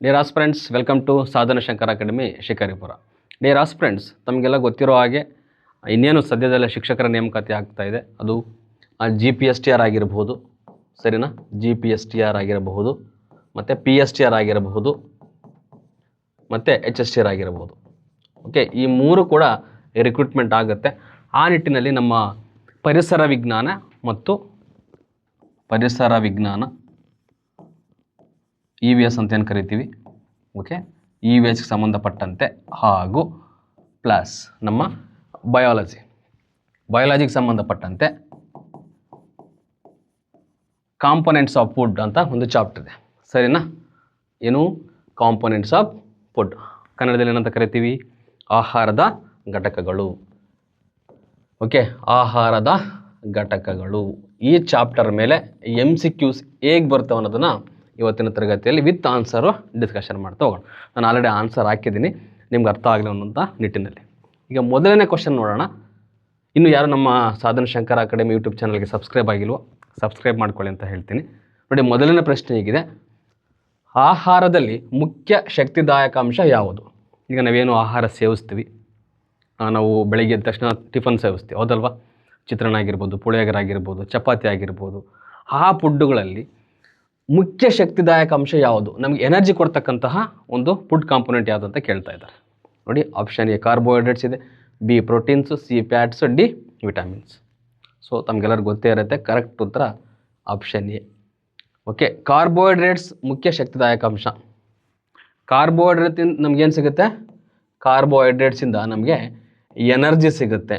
Dear aspirants, welcome to ಸಾಧನ Shankar academy Shikaripura. Dear aspirants, ತಮಗೆಲ್ಲ ಗೊತ್ತಿರೋ ಹಾಗೆ ಇನ್ನೇನು ಸದ್ಯದಲ್ಲೇ ಶಿಕ್ಷಕರ ನೇಮಕಾತಿ ಆಗ್ತಾ ಇದೆ. ಅದು GPSTR ಆಗಿರಬಹುದು, ಸರಿನಾ? GPSTR ಆಗಿರಬಹುದು, ಮತ್ತು PSTR ಆಗಿರಬಹುದು, ಮತ್ತು HSTR ಆಗಿರಬಹುದು. ಓಕೆ, ಈ ಮೂರು ಕೂಡ ರಿಕ್ರೂಟ್ಮೆಂಟ್ ಆಗುತ್ತೆ. ಆ ನಿಟ್ಟಿನಲ್ಲಿ ನಮ್ಮ ಪರಿಸರ ವಿಜ್ಞಾನ EVS ಅಂತ ಏನು ಕರಿತೀವಿ, ಓಕೆ, EVSಗೆ ಸಂಬಂಧಪಟ್ಟಂತೆ, ಹಾಗೂ ಪ್ಲಸ್ ನಮ್ಮ ಬಯಾಲಜಿಗೆ ಸಂಬಂಧಪಟ್ಟಂತೆ ಕಾಂಪೊನೆಂಟ್ಸ್ ಆಫ್ ಫುಡ್ ಅಂತ ಒಂದು ಚಾಪ್ಟರ್ ಇದೆ, ಸರಿನಾ? ಏನು ಕಾಂಪೊನೆಂಟ್ಸ್ ಆಫ್ ಫುಡ್, ಕನ್ನಡದಲ್ಲಿ ಏನಂತ ಕರಿತೀವಿ? ಆಹಾರದ ಘಟಕಗಳು. ಓಕೆ, ಆಹಾರದ ಘಟಕಗಳು. ಈ ಚಾಪ್ಟರ್ ಮೇಲೆ MCQs ಹೇಗೆ ಬರ್ತವೆ ಅನ್ನೋದನ್ನು ಇವತ್ತಿನ ತರಗತಿಯಲ್ಲಿ ವಿತ್ ಆನ್ಸರು ಡಿಸ್ಕಷನ್ ಮಾಡ್ತಾ ಹೋಗೋಣ. ನಾನು ಆಲ್ರೆಡಿ ಆನ್ಸರ್ ಹಾಕಿದ್ದೀನಿ, ನಿಮ್ಗೆ ಅರ್ಥ ಆಗಲಿ ಅನ್ನೋಂಥ ನಿಟ್ಟಿನಲ್ಲಿ. ಈಗ ಮೊದಲನೇ ಕ್ವಶನ್ ನೋಡೋಣ. ಇನ್ನು ಯಾರು ನಮ್ಮ ಸಾಧನ ಶಂಕರ್ ಅಕಾಡೆಮಿ ಯೂಟ್ಯೂಬ್ ಚಾನಲ್ಗೆ ಸಬ್ಸ್ಕ್ರೈಬ್ ಆಗಿಲ್ವೋ ಸಬ್ಸ್ಕ್ರೈಬ್ ಮಾಡ್ಕೊಳ್ಳಿ ಅಂತ ಹೇಳ್ತೀನಿ. ನೋಡಿ, ಮೊದಲನೇ ಪ್ರಶ್ನೆ ಹೀಗಿದೆ: ಆಹಾರದಲ್ಲಿ ಮುಖ್ಯ ಶಕ್ತಿದಾಯಕ ಅಂಶ ಯಾವುದು? ಈಗ ನಾವೇನು ಆಹಾರ ಸೇವಿಸ್ತೀವಿ, ನಾವು ಬೆಳಗ್ಗೆ ಎದ್ದ ತಕ್ಷಣ ಟಿಫನ್ ಸೇವಿಸ್ತೀವಿ, ಹೌದಲ್ವಾ? ಚಿತ್ರಾನ್ನ ಆಗಿರ್ಬೋದು, ಪುಳಿಯೋಗರೆ ಆಗಿರ್ಬೋದು, ಚಪಾತಿ ಆಗಿರ್ಬೋದು. ಆ ಫುಡ್ಡುಗಳಲ್ಲಿ ಮುಖ್ಯ ಶಕ್ತಿದಾಯಕ ಅಂಶ ಯಾವುದು, ನಮಗೆ ಎನರ್ಜಿ ಕೊಡ್ತಕ್ಕಂತಹ ಒಂದು ಫುಡ್ ಕಾಂಪೊನೆಂಟ್ ಯಾವುದು ಅಂತ ಕೇಳ್ತಾ ಇದ್ದಾರೆ. ನೋಡಿ, ಆಪ್ಷನ್ ಎ ಕಾರ್ಬೋಹೈಡ್ರೇಟ್ಸ್ ಇದೆ, B proteins, C fats, D vitamins. So ತಮಗೆಲ್ಲರಿಗೂ ಗೊತ್ತೇ ಇರುತ್ತೆ, ಕರೆಕ್ಟ್ ಉತ್ತರ ಆಪ್ಷನ್ ಎ. ಓಕೆ, ಕಾರ್ಬೋಹೈಡ್ರೇಟ್ಸ್ ಮುಖ್ಯ ಶಕ್ತಿದಾಯಕ ಅಂಶ. ಕಾರ್ಬೋಹೈಡ್ರೇಟಿಂದ ನಮಗೇನು ಸಿಗುತ್ತೆ? ಕಾರ್ಬೋಹೈಡ್ರೇಟ್ಸಿಂದ ನಮಗೆ ಎನರ್ಜಿ ಸಿಗುತ್ತೆ.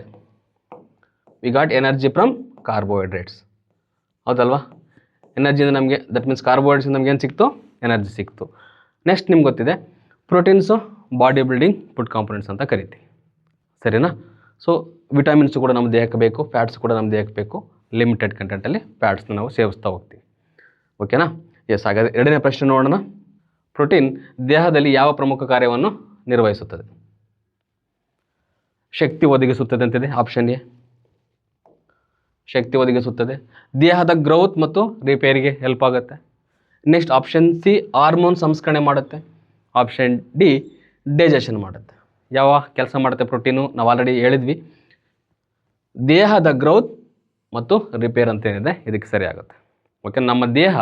We got energy from carbohydrates, ಹೌದಲ್ವಾ? ಎನರ್ಜಿಯಿಂದ ನಮಗೆ, ದಟ್ ಮೀನ್ಸ್ ಕಾರ್ಬೋಹೈಡ್ರೇಟ್ಸಿಂದ ನಮ್ಗೆ ಏನು ಸಿಕ್ತು? ಎನರ್ಜಿ ಸಿಕ್ತು. ನೆಕ್ಸ್ಟ್ ನಿಮ್ಗೆ ಗೊತ್ತಿದೆ, proteins body building food components ಅಂತ ಕರಿತೀವಿ, ಸರಿನಾ? ಸೊ ವಿಟಮಿನ್ಸು ಕೂಡ ನಮ್ಮ ದೇಹಕ್ಕೆ ಬೇಕು, ಫ್ಯಾಟ್ಸ್ ಕೂಡ ನಮ್ಮ ದೇಹಕ್ಕೆ ಬೇಕು. ಲಿಮಿಟೆಡ್ ಕಂಟೆಂಟಲ್ಲಿ ಫ್ಯಾಟ್ಸ್ನ ನಾವು ಸೇವಿಸ್ತಾ ಹೋಗ್ತೀವಿ, ಓಕೆನಾ? ಎಸ್. ಹಾಗಾದರೆ ಎರಡನೇ ಪ್ರಶ್ನೆ ನೋಡೋಣ. ಪ್ರೋಟೀನ್ ದೇಹದಲ್ಲಿ ಯಾವ ಪ್ರಮುಖ ಕಾರ್ಯವನ್ನು ನಿರ್ವಹಿಸುತ್ತದೆ? ಶಕ್ತಿ ಒದಗಿಸುತ್ತದೆ ಅಂತಿದೆ, ಆಪ್ಷನ್ ಎ. ಶಕ್ತಿ ಒದಗಿಸುತ್ತದೆ. ದೇಹದ ಗ್ರೋತ್ ಮತ್ತು ರಿಪೇರಿಗೆ ಹೆಲ್ಪ್ ಆಗುತ್ತೆ. ನೆಕ್ಸ್ಟ್ ಆಪ್ಷನ್ ಸಿ, ಹಾರ್ಮೋನ್ ಸಂಸ್ಕರಣೆ ಮಾಡುತ್ತೆ. ಆಪ್ಷನ್ ಡಿ, ಡೈಜೆಷನ್ ಮಾಡುತ್ತೆ. ಯಾವ ಕೆಲಸ ಮಾಡುತ್ತೆ ಪ್ರೋಟೀನು? ನಾವು ಆಲ್ರೆಡಿ ಹೇಳಿದ್ವಿ, ದೇಹದ ಗ್ರೋತ್ ಮತ್ತು ರಿಪೇರ್ ಅಂತ ಏನಿದೆ ಇದಕ್ಕೆ ಸರಿ ಆಗುತ್ತೆ. ಓಕೆ, ನಮ್ಮ ದೇಹ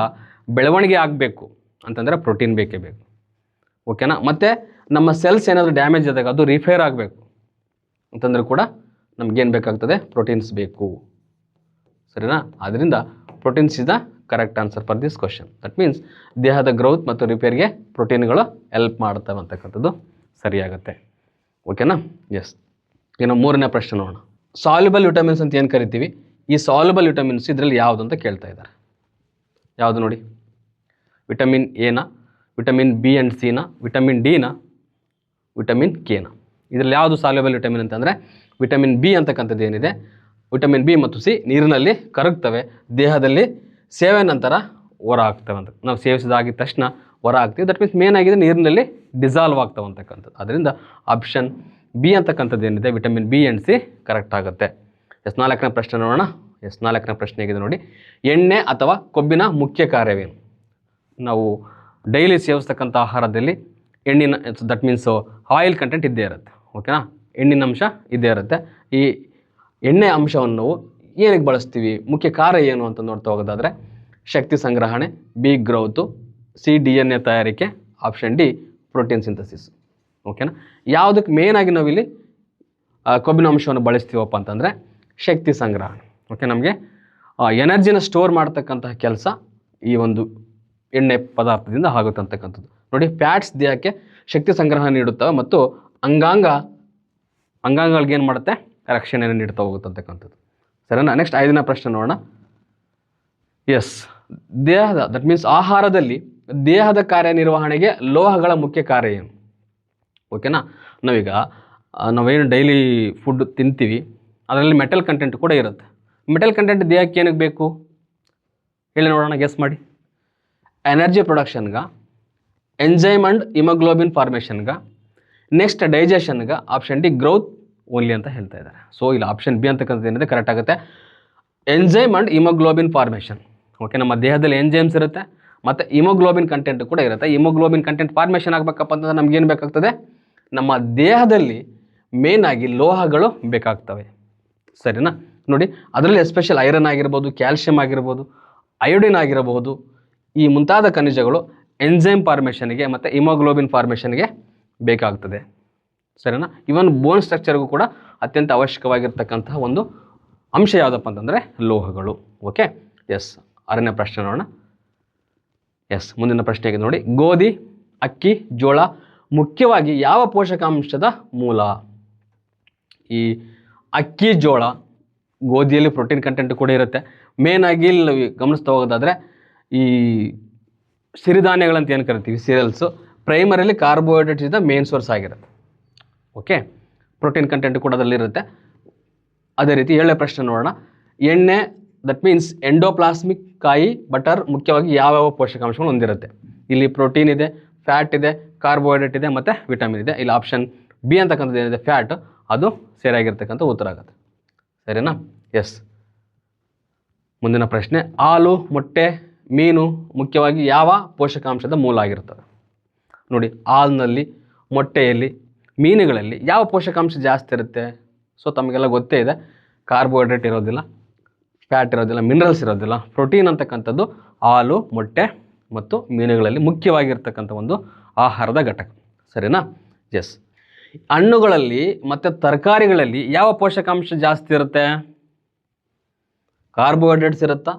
ಬೆಳವಣಿಗೆ ಆಗಬೇಕು ಅಂತಂದರೆ ಪ್ರೋಟೀನ್ ಬೇಕೇ ಬೇಕು, ಓಕೆನಾ? ಮತ್ತು ನಮ್ಮ ಸೆಲ್ಸ್ ಏನಾದರೂ ಡ್ಯಾಮೇಜ್ ಆದಾಗ ಅದು ರಿಪೇರ್ ಆಗಬೇಕು ಅಂತಂದರೆ ಕೂಡ ನಮಗೇನು ಬೇಕಾಗ್ತದೆ? ಪ್ರೋಟೀನ್ಸ್ ಬೇಕು, ಸರಿನಾ? ಆದ್ದರಿಂದ proteins is the correct answer for this question. That means ದೇಹದ ಗ್ರೋತ್ ಮತ್ತು ರಿಪೇರ್ಗೆ ಪ್ರೋಟೀನ್ಗಳು ಹೆಲ್ಪ್ ಮಾಡ್ತವೆ ಅಂತಕ್ಕಂಥದ್ದು ಸರಿಯಾಗುತ್ತೆ, ಓಕೆನಾ? ಎಸ್. ಇನ್ನು ಮೂರನೇ ಪ್ರಶ್ನೆ ನೋಡೋಣ. ಸಾಲ್ಯುಬಲ್ ವಿಟಮಿನ್ಸ್ ಅಂತ ಏನು ಕರಿತೀವಿ, ಈ ಸಾಲ್ಯುಬಲ್ ವಿಟಮಿನ್ಸ್ ಇದರಲ್ಲಿ ಯಾವುದು ಅಂತ ಕೇಳ್ತಾ ಇದ್ದಾರೆ. ಯಾವುದು ನೋಡಿ? ವಿಟಮಿನ್ ಎನ, ವಿಟಮಿನ್ B ಆ್ಯಂಡ್ ಸಿನ, ವಿಟಮಿನ್ ಡಿನ, ವಿಟಮಿನ್ ಕೆನ. ಇದರಲ್ಲಿ ಯಾವುದು ಸಾಲ್ಯುಬಲ್ ವಿಟಮಿನ್ ಅಂತಂದರೆ ವಿಟಮಿನ್ B ಅಂತಕ್ಕಂಥದ್ದು ಏನಿದೆ, ವಿಟಮಿನ್ B ಮತ್ತು C ನೀರಿನಲ್ಲಿ ಕರಗ್ತವೆ, ದೇಹದಲ್ಲಿ ಸೇವೆ ನಂತರ ಹೊರ ಆಗ್ತವೆ ಅಂತ. ನಾವು ಸೇವಿಸಿದಾಗಿದ ತಕ್ಷಣ ಹೊರ ಆಗ್ತೀವಿ. ದಟ್ ಮೀನ್ಸ್ ಮೇನ್ ಆಗಿದೆ ನೀರಿನಲ್ಲಿ ಡಿಸಾಲ್ವ್ ಆಗ್ತವೆ ಅಂತಕ್ಕಂಥದ್ದು. ಅದರಿಂದ ಆಪ್ಷನ್ B ಅಂತಕ್ಕಂಥದ್ದು ಏನಿದೆ, vitamin B and C correct ಆಗುತ್ತೆ. ಎಸ್. ನಾಲ್ಕನೇ ಪ್ರಶ್ನೆ ನೋಡೋಣ. ಎಸ್. ನಾಲ್ಕನೇ ಪ್ರಶ್ನೆ ಆಗಿದೆ ನೋಡಿ. ಎಣ್ಣೆ ಅಥವಾ ಕೊಬ್ಬಿನ ಮುಖ್ಯ ಕಾರ್ಯವೇನು? ನಾವು ಡೈಲಿ ಸೇವಿಸ್ತಕ್ಕಂಥ ಆಹಾರದಲ್ಲಿ ಎಣ್ಣಿನ, ದಟ್ ಮೀನ್ಸ್ ಆಯಿಲ್ ಕಂಟೆಂಟ್ ಇದ್ದೇ ಇರುತ್ತೆ, ಓಕೆನಾ? ಎಣ್ಣಿನ ಅಂಶ ಇದ್ದೇ ಇರುತ್ತೆ. ಈ ಎಣ್ಣೆ ಅಂಶವನ್ನು ನಾವು ಏನಕ್ಕೆ ಬಳಸ್ತೀವಿ, ಮುಖ್ಯ ಕಾರ್ಯ ಏನು ಅಂತ ನೋಡ್ತಾ ಹೋಗೋದಾದರೆ ಶಕ್ತಿ ಸಂಗ್ರಹಣೆ, B ಗ್ರೋತು, C DNA ತಯಾರಿಕೆ, ಆಪ್ಷನ್ ಡಿ ಪ್ರೋಟೀನ್ ಸಿಂಥಸಿಸ್, ಓಕೆನಾ? ಯಾವುದಕ್ಕೆ ಮೇಯ್ನಾಗಿ ನಾವಿಲ್ಲಿ ಕೊಬ್ಬಿನ ಅಂಶವನ್ನು ಬಳಸ್ತೀವಪ್ಪ ಅಂತಂದರೆ ಶಕ್ತಿ ಸಂಗ್ರಹಣೆ. ಓಕೆ, ನಮಗೆ ಎನರ್ಜಿನ ಸ್ಟೋರ್ ಮಾಡ್ತಕ್ಕಂತಹ ಕೆಲಸ ಈ ಒಂದು ಎಣ್ಣೆ ಪದಾರ್ಥದಿಂದ ಆಗುತ್ತೆ ಅಂತಕ್ಕಂಥದ್ದು. ನೋಡಿ, ಫ್ಯಾಟ್ಸ್ ದೇಹಕ್ಕೆ ಶಕ್ತಿ ಸಂಗ್ರಹ ನೀಡುತ್ತವೆ ಮತ್ತು ಅಂಗಾಂಗಗಳಿಗೆ ಏನು ಮಾಡುತ್ತೆ? ರಕ್ಷಣೆಯನ್ನು ನೀಡ್ತಾ ಹೋಗುತ್ತೆ ಅಂತಕ್ಕಂಥದ್ದು, ಸರಿನಾ? ನೆಕ್ಸ್ಟ್ ಐದನೇ ಪ್ರಶ್ನೆ ನೋಡೋಣ. ಎಸ್. ದೇಹದ, ದಟ್ ಮೀನ್ಸ್ ಆಹಾರದಲ್ಲಿ ದೇಹದ ಕಾರ್ಯನಿರ್ವಹಣೆಗೆ ಲೋಹಗಳ ಮುಖ್ಯ ಕಾರ್ಯ ಏನು? ಓಕೆನಾ? ನಾವೇನು ಡೈಲಿ ಫುಡ್ ತಿಂತೀವಿ ಅದರಲ್ಲಿ ಮೆಟಲ್ ಕಂಟೆಂಟ್ ಕೂಡ ಇರುತ್ತೆ. ಮೆಟಲ್ ಕಂಟೆಂಟ್ ದೇಹಕ್ಕೆ ಏನಕ್ಕೆ ಬೇಕು ಹೇಳಿ ನೋಡೋಣ, ಗೆಸ್ ಮಾಡಿ. ಎನರ್ಜಿ ಪ್ರೊಡಕ್ಷನ್ಗೆ, ಎಂಜೈಮ್ ಆ್ಯಂಡ್ ಹಿಮೋಗ್ಲೋಬಿನ್ ಫಾರ್ಮೇಷನ್ಗೆ, ನೆಕ್ಸ್ಟ್ ಡೈಜೆಷನ್ಗೆ, ಆಪ್ಷನ್ ಡಿ ಗ್ರೋತ್ ಓನ್ಲಿ ಅಂತ ಹೇಳ್ತಾ ಇದ್ದಾರೆ. ಸೊ ಇಲ್ಲಿ ಆಪ್ಷನ್ B ಅಂತಕ್ಕಂಥದ್ದು ಏನಿದೆ ಕರೆಕ್ಟ್ ಆಗುತ್ತೆ. Enzyme and haemoglobin formation. Okay, ನಮ್ಮ ದೇಹದಲ್ಲಿ ಎಂಜೈಮ್ಸ್ ಇರುತ್ತೆ, ಮತ್ತು ಹಿಮೋಗ್ಲೋಬಿನ್ ಕಂಟೆಂಟ್ ಕೂಡ ಇರುತ್ತೆ. ಹಿಮೋಗ್ಲೋಬಿನ್ ಕಂಟೆಂಟ್ ಫಾರ್ಮೇಷನ್ ಆಗಬೇಕಪ್ಪ ಅಂತಂದ್ರೆ ನಮಗೇನು ಬೇಕಾಗ್ತದೆ, ನಮ್ಮ ದೇಹದಲ್ಲಿ ಮೇಯ್ನಾಗಿ ಲೋಹಗಳು ಬೇಕಾಗ್ತವೆ. ಸರಿನಾ? ನೋಡಿ, ಅದರಲ್ಲಿ ಎಸ್ಪೆಷಲ್ ಐರನ್ ಆಗಿರ್ಬೋದು, ಕ್ಯಾಲ್ಶಿಯಂ ಆಗಿರ್ಬೋದು, ಅಯೋಡಿನ್ ಆಗಿರಬಹುದು, ಈ ಮುಂತಾದ ಖನಿಜಗಳು ಎಂಜೈಮ್ ಫಾರ್ಮೇಷನ್ಗೆ ಮತ್ತು ಹಿಮೋಗ್ಲೋಬಿನ್ ಫಾರ್ಮೇಷನ್ಗೆ ಬೇಕಾಗ್ತದೆ. ಸರಿನಾ? ಇವನ್ ಬೋನ್ ಸ್ಟ್ರಕ್ಚರ್ಗೂ ಕೂಡ ಅತ್ಯಂತ ಅವಶ್ಯಕವಾಗಿರ್ತಕ್ಕಂತಹ ಒಂದು ಅಂಶ ಯಾವುದಪ್ಪ ಅಂತಂದರೆ ಲೋಹಗಳು. Okay, S. 6ನೇ ಪ್ರಶ್ನೆ ನೋಡೋಣ. ಎಸ್, ಮುಂದಿನ ಪ್ರಶ್ನೆಗೆ ನೋಡಿ, ಗೋಧಿ, ಅಕ್ಕಿ, ಜೋಳ ಮುಖ್ಯವಾಗಿ ಯಾವ ಪೋಷಕಾಂಶದ ಮೂಲ? ಈ ಅಕ್ಕಿ, ಜೋಳ, ಗೋಧಿಯಲ್ಲಿ ಪ್ರೋಟೀನ್ ಕಂಟೆಂಟ್ ಕೂಡ ಇರುತ್ತೆ. ಮೇಯ್ನಾಗಿ ಇಲ್ಲಿ ಗಮನಿಸ್ತಾ ಹೋಗೋದಾದರೆ ಈ ಸಿರಿಧಾನ್ಯಗಳಂತ ಏನು ಕರಿತೀವಿ, serials, primarily carbohydrates is the main source ಆಗಿರುತ್ತೆ. ಓಕೆ, ಪ್ರೋಟೀನ್ ಕಂಟೆಂಟ್ ಕೂಡ ಅದರಲ್ಲಿರುತ್ತೆ. ಅದೇ ರೀತಿ 7ನೇ ಪ್ರಶ್ನೆ ನೋಡೋಣ. ಎಣ್ಣೆ, ದಟ್ ಮೀನ್ಸ್ ಎಂಡೋಪ್ಲಾಸ್ಮಿಕ್ ಕಾಯಿ, ಬಟರ್ ಮುಖ್ಯವಾಗಿ ಯಾವ್ಯಾವ ಪೋಷಕಾಂಶಗಳು ಹೊಂದಿರುತ್ತೆ? ಇಲ್ಲಿ ಪ್ರೋಟೀನ್ ಇದೆ, ಫ್ಯಾಟ್ ಇದೆ, ಕಾರ್ಬೋಹೈಡ್ರೇಟ್ ಇದೆ ಮತ್ತು ವಿಟಮಿನ್ ಇದೆ. ಇಲ್ಲಿ ಆಪ್ಷನ್ ಬಿ ಅಂತಕ್ಕಂಥದ್ದು ಏನಿದೆ, ಫ್ಯಾಟ್, ಅದು ಸರಿಯಾಗಿರ್ತಕ್ಕಂಥ ಉತ್ತರ ಆಗುತ್ತೆ. ಸರಿನಾ? ಎಸ್. ಮುಂದಿನ ಪ್ರಶ್ನೆ, ಹಾಲು, ಮೊಟ್ಟೆ, ಮೀನು ಮುಖ್ಯವಾಗಿ ಯಾವ ಪೋಷಕಾಂಶದ ಮೂಲ ಆಗಿರ್ತದೆ? ನೋಡಿ, ಹಾಲಿನಲ್ಲಿ, ಮೊಟ್ಟೆಯಲ್ಲಿ, ಮೀನುಗಳಲ್ಲಿ ಯಾವ ಪೋಷಕಾಂಶ ಜಾಸ್ತಿ ಇರುತ್ತೆ? ಸೊ ತಮಗೆಲ್ಲ ಗೊತ್ತೇ ಇದೆ, ಕಾರ್ಬೋಹೈಡ್ರೇಟ್ ಇರೋದಿಲ್ಲ, ಫ್ಯಾಟ್ ಇರೋದಿಲ್ಲ, ಮಿನರಲ್ಸ್ ಇರೋದಿಲ್ಲ. ಪ್ರೋಟೀನ್ ಅಂತಕ್ಕಂಥದ್ದು ಹಾಲು, ಮೊಟ್ಟೆ ಮತ್ತು ಮೀನುಗಳಲ್ಲಿ ಮುಖ್ಯವಾಗಿರ್ತಕ್ಕಂಥ ಒಂದು ಆಹಾರದ ಘಟಕ. ಸರಿನಾ? ಎಸ್. ಹಣ್ಣುಗಳಲ್ಲಿ ಮತ್ತು ತರಕಾರಿಗಳಲ್ಲಿ ಯಾವ ಪೋಷಕಾಂಶ ಜಾಸ್ತಿ ಇರುತ್ತೆ? ಕಾರ್ಬೋಹೈಡ್ರೇಟ್ಸ್ ಇರುತ್ತಾ,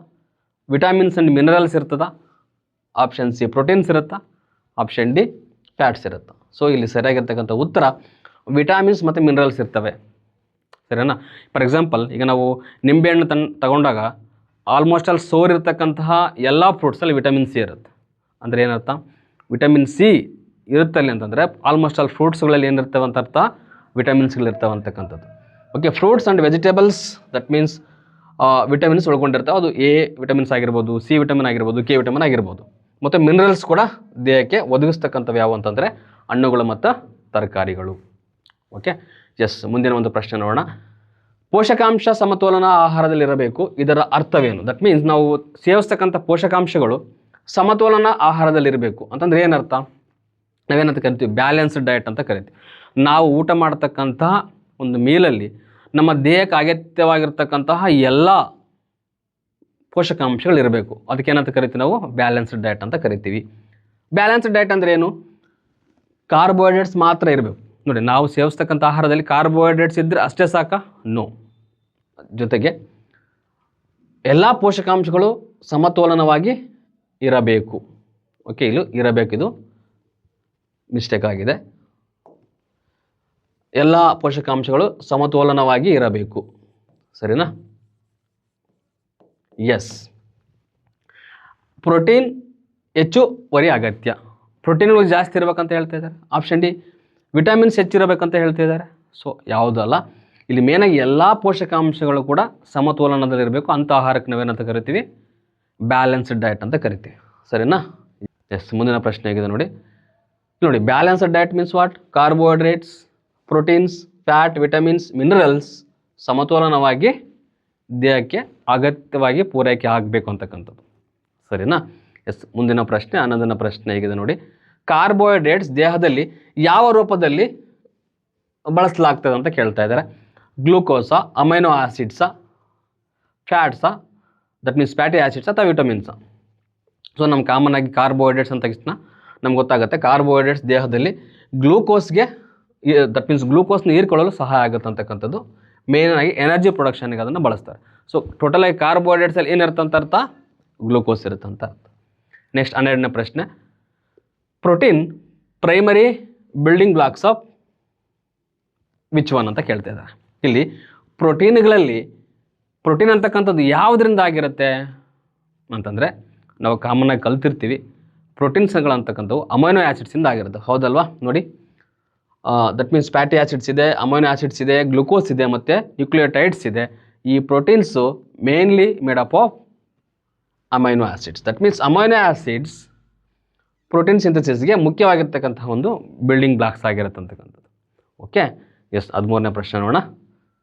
ವಿಟಮಿನ್ಸ್ ಆ್ಯಂಡ್ ಮಿನರಲ್ಸ್ ಇರ್ತದ? ಆಪ್ಷನ್ ಸಿ ಪ್ರೋಟೀನ್ಸ್ ಇರುತ್ತಾ, ಆಪ್ಷನ್ ಡಿ ಫ್ಯಾಟ್ಸ್ ಇರುತ್ತಾ? ಸೊ ಇಲ್ಲಿ ಸರಿಯಾಗಿರ್ತಕ್ಕಂಥ ಉತ್ತರ ವಿಟಮಿನ್ಸ್ ಮತ್ತು ಮಿನರಲ್ಸ್ ಇರ್ತವೆ. ಸರಿನಾ? ಫಾರ್ ಎಕ್ಸಾಂಪಲ್, ಈಗ ನಾವು ನಿಂಬೆಹಣ್ಣು ತಗೊಂಡಾಗ ಆಲ್ಮೋಸ್ಟ್ ಆಲ್ ಸೋರಿರ್ತಕ್ಕಂತಹ ಎಲ್ಲ ಫ್ರೂಟ್ಸಲ್ಲಿ ವಿಟಮಿನ್ ಸಿ ಇರುತ್ತೆ. ಅಂದರೆ ಏನರ್ಥ? ವಿಟಮಿನ್ ಸಿ ಇರುತ್ತಲ್ಲಿ ಅಂತಂದರೆ ಆಲ್ಮೋಸ್ಟ್ ಆಲ್ ಫ್ರೂಟ್ಸ್ಗಳಲ್ಲಿ ಏನಿರ್ತವೆ ಅಂತ ಅರ್ಥ, ವಿಟಮಿನ್ಸ್ಗಳಿರ್ತವೆ ಅಂತಕ್ಕಂಥದ್ದು. Okay, fruits and vegetables, that means vitamins ಉಳ್ಕೊಂಡಿರ್ತಾವೆ. ಅದು ಎ ವಿಟಮಿನ್ಸ್ ಆಗಿರ್ಬೋದು, ಸಿ ವಿಟಮಿನ್ ಆಗಿರ್ಬೋದು, ಕೆ ವಿಟಮಿನ್ ಆಗಿರ್ಬೋದು. ಮತ್ತು ಮಿನರಲ್ಸ್ ಕೂಡ ದೇಹಕ್ಕೆ ಒದಗಿಸ್ತಕ್ಕಂಥವು ಯಾವ ಅಂತಂದರೆ ಹಣ್ಣುಗಳು ಮತ್ತು ತರಕಾರಿಗಳು. Okay, yes. ಮುಂದಿನ ಒಂದು ಪ್ರಶ್ನೆ ನೋಡೋಣ. ಪೋಷಕಾಂಶ ಸಮತೋಲನ ಆಹಾರದಲ್ಲಿರಬೇಕು, ಇದರ ಅರ್ಥವೇನು? ದಟ್ ಮೀನ್ಸ್ ನಾವು ಸೇವಿಸ್ತಕ್ಕಂಥ ಪೋಷಕಾಂಶಗಳು ಸಮತೋಲನ ಆಹಾರದಲ್ಲಿರಬೇಕು ಅಂತಂದರೆ ಏನರ್ಥ? ನಾವೇನಂತ ಕರಿತೀವಿ, ಬ್ಯಾಲೆನ್ಸ್ಡ್ ಡಯಟ್ ಅಂತ ಕರಿತೀವಿ. ನಾವು ಊಟ ಮಾಡ್ತಕ್ಕಂತಹ ಒಂದು ಮೀಲಲ್ಲಿ ನಮ್ಮ ದೇಹಕ್ಕೆ ಅಗತ್ಯವಾಗಿರ್ತಕ್ಕಂತಹ ಎಲ್ಲ ಪೋಷಕಾಂಶಗಳಿರಬೇಕು. ಅದಕ್ಕೇನಂತ ಕರಿತೀವಿ ನಾವು, ಬ್ಯಾಲೆನ್ಸ್ಡ್ ಡಯಟ್ ಅಂತ ಕರಿತೀವಿ. ಬ್ಯಾಲೆನ್ಸ್ಡ್ ಡಯಟ್ ಅಂದರೆ ಏನು? ಕಾರ್ಬೋಹೈಡ್ರೇಟ್ಸ್ ಮಾತ್ರ ಇರಬೇಕು. ನೋಡಿ, ನಾವು ಸೇವಿಸ್ತಕ್ಕಂಥ ಆಹಾರದಲ್ಲಿ ಕಾರ್ಬೋಹೈಡ್ರೇಟ್ಸ್ ಇದ್ದರೆ ಅಷ್ಟೇ ಸಾಕ? ನೋ. ಜೊತೆಗೆ ಎಲ್ಲ ಪೋಷಕಾಂಶಗಳು ಸಮತೋಲನವಾಗಿ ಇರಬೇಕು. ಓಕೆ, ಇಲ್ಲೂ ಇರಬೇಕು, ಇದು ಮಿಸ್ಟೇಕ್ ಆಗಿದೆ. ಎಲ್ಲ ಪೋಷಕಾಂಶಗಳು ಸಮತೋಲನವಾಗಿ ಇರಬೇಕು. ಸರಿನಾ? ಎಸ್. ಪ್ರೋಟೀನ್ ಹೆಚ್ಚುವರಿ ಅಗತ್ಯ, ಪ್ರೋಟೀನ್ಗಳು ಜಾಸ್ತಿ ಇರಬೇಕಂತ ಹೇಳ್ತಾ ಇದ್ದಾರೆ. ಆಪ್ಷನ್ ಡಿ ವಿಟಮಿನ್ಸ್ ಹೆಚ್ಚಿರಬೇಕಂತ ಹೇಳ್ತಾ ಇದ್ದಾರೆ. ಸೊ ಯಾವುದಲ್ಲ, ಇಲ್ಲಿ ಮೇನಾಗಿ ಎಲ್ಲ ಪೋಷಕಾಂಶಗಳು ಕೂಡ ಸಮತೋಲನದಲ್ಲಿರಬೇಕು. ಅಂಥ ಆಹಾರಕ್ಕೆ ನಾವೇನಂತ ಕರಿತೀವಿ, ಬ್ಯಾಲೆನ್ಸ್ಡ್ ಡಯಟ್ ಅಂತ ಕರಿತೀವಿ. ಸರಿನಾ? ಎಸ್. ಮುಂದಿನ ಪ್ರಶ್ನೆ ಆಗಿದೆ ನೋಡಿ. ನೋಡಿ, balanced diet means what? Carbohydrates, proteins, fat, vitamins, minerals ಸಮತೋಲನವಾಗಿ ದೇಹಕ್ಕೆ ಅಗತ್ಯವಾಗಿ ಪೂರೈಕೆ ಆಗಬೇಕು ಅಂತಕ್ಕಂಥದ್ದು. ಸರಿನಾ? ಎಸ್. ಮುಂದಿನ ಪ್ರಶ್ನೆ 11ನೇ ಪ್ರಶ್ನೆ ಆಗಿದೆ ನೋಡಿ. ಕಾರ್ಬೋಹೈಡ್ರೇಟ್ಸ್ ದೇಹದಲ್ಲಿ ಯಾವ ರೂಪದಲ್ಲಿ ಬಳಸಲಾಗ್ತದೆ ಅಂತ ಕೇಳ್ತಾ ಇದ್ದಾರೆ. ಗ್ಲೂಕೋಸಾ, ಅಮೈನೋ ಆಸಿಡ್ಸಾ, ಫ್ಯಾಟ್ಸಾ, ದಟ್ ಮೀನ್ಸ್ ಫ್ಯಾಟಿ ಆಸಿಡ್ಸ್ ಅಥವಾ ವಿಟಮಿನ್ಸಾ? ಸೊ ನಮ್ಮ ಕಾಮನ್ ಆಗಿ ಕಾರ್ಬೋಹೈಡ್ರೇಟ್ಸ್ ಅಂತ ತಕ್ಷಣ ನಮ್ಗೆ ಗೊತ್ತಾಗುತ್ತೆ, ಕಾರ್ಬೋಹೈಡ್ರೇಟ್ಸ್ ದೇಹದಲ್ಲಿ ಗ್ಲೂಕೋಸ್ಗೆ, ದಟ್ ಮೀನ್ಸ್ ಗ್ಲೂಕೋಸ್ನ ಹೀರ್ಕೊಳ್ಳಲು ಸಹಾಯ ಆಗುತ್ತೆ ಅಂತಕ್ಕಂಥದ್ದು. ಮೇಯ್ನಾಗಿ ಎನರ್ಜಿ ಪ್ರೊಡಕ್ಷನ್ಗೆ ಅದನ್ನು ಬಳಸ್ತಾರೆ. ಸೊ ಟೋಟಲಾಗಿ ಕಾರ್ಬೋಹೈಡ್ರೇಟ್ಸಲ್ಲಿ ಏನಿರುತ್ತೆ ಅಂತ ಅರ್ಥ? ಗ್ಲೂಕೋಸ್ ಇರುತ್ತೆ ಅಂತ ಅರ್ಥ. ನೆಕ್ಸ್ಟ್ 12ನೇ ಪ್ರಶ್ನೆ. Protein primary building blocks of which one ಅಂತ ಕೇಳ್ತಾ ಇದ್ದಾರೆ. ಇಲ್ಲಿ ಪ್ರೋಟೀನ್ಗಳಲ್ಲಿ ಪ್ರೋಟೀನ್ ಅಂತಕ್ಕಂಥದ್ದು ಯಾವುದರಿಂದ ಆಗಿರುತ್ತೆ ಅಂತಂದರೆ, ನಾವು ಕಾಮನ್ನಾಗಿ ಕಲ್ತಿರ್ತೀವಿ, ಪ್ರೋಟೀನ್ಸ್ಗಳಂತಕ್ಕಂಥವು ಅಮೈನೋ ಆ್ಯಸಿಡ್ಸಿಂದ ಆಗಿರುತ್ತೆ. ಹೌದಲ್ವಾ? ನೋಡಿ, ದಟ್ ಮೀನ್ಸ್ ಫ್ಯಾಟಿ ಆ್ಯಸಿಡ್ಸ್ ಇದೆ, ಅಮೈನೋ ಆ್ಯಸಿಡ್ಸ್ ಇದೆ, ಗ್ಲುಕೋಸ್ ಇದೆ ಮತ್ತು ನ್ಯೂಕ್ಲಿಯೋಟೈಡ್ಸ್ ಇದೆ. ಈ proteins mainly made up of amino acids. That means amino acids protein ಸಿಂಥಸಿಸ್ಗೆ ಮುಖ್ಯವಾಗಿರ್ತಕ್ಕಂಥ ಒಂದು ಬಿಲ್ಡಿಂಗ್ ಬ್ಲಾಕ್ಸ್ ಆಗಿರುತ್ತೆ ಅಂತಕ್ಕಂಥದ್ದು. Okay, S. 13ನೇ ಪ್ರಶ್ನೆ ನೋಡೋಣ.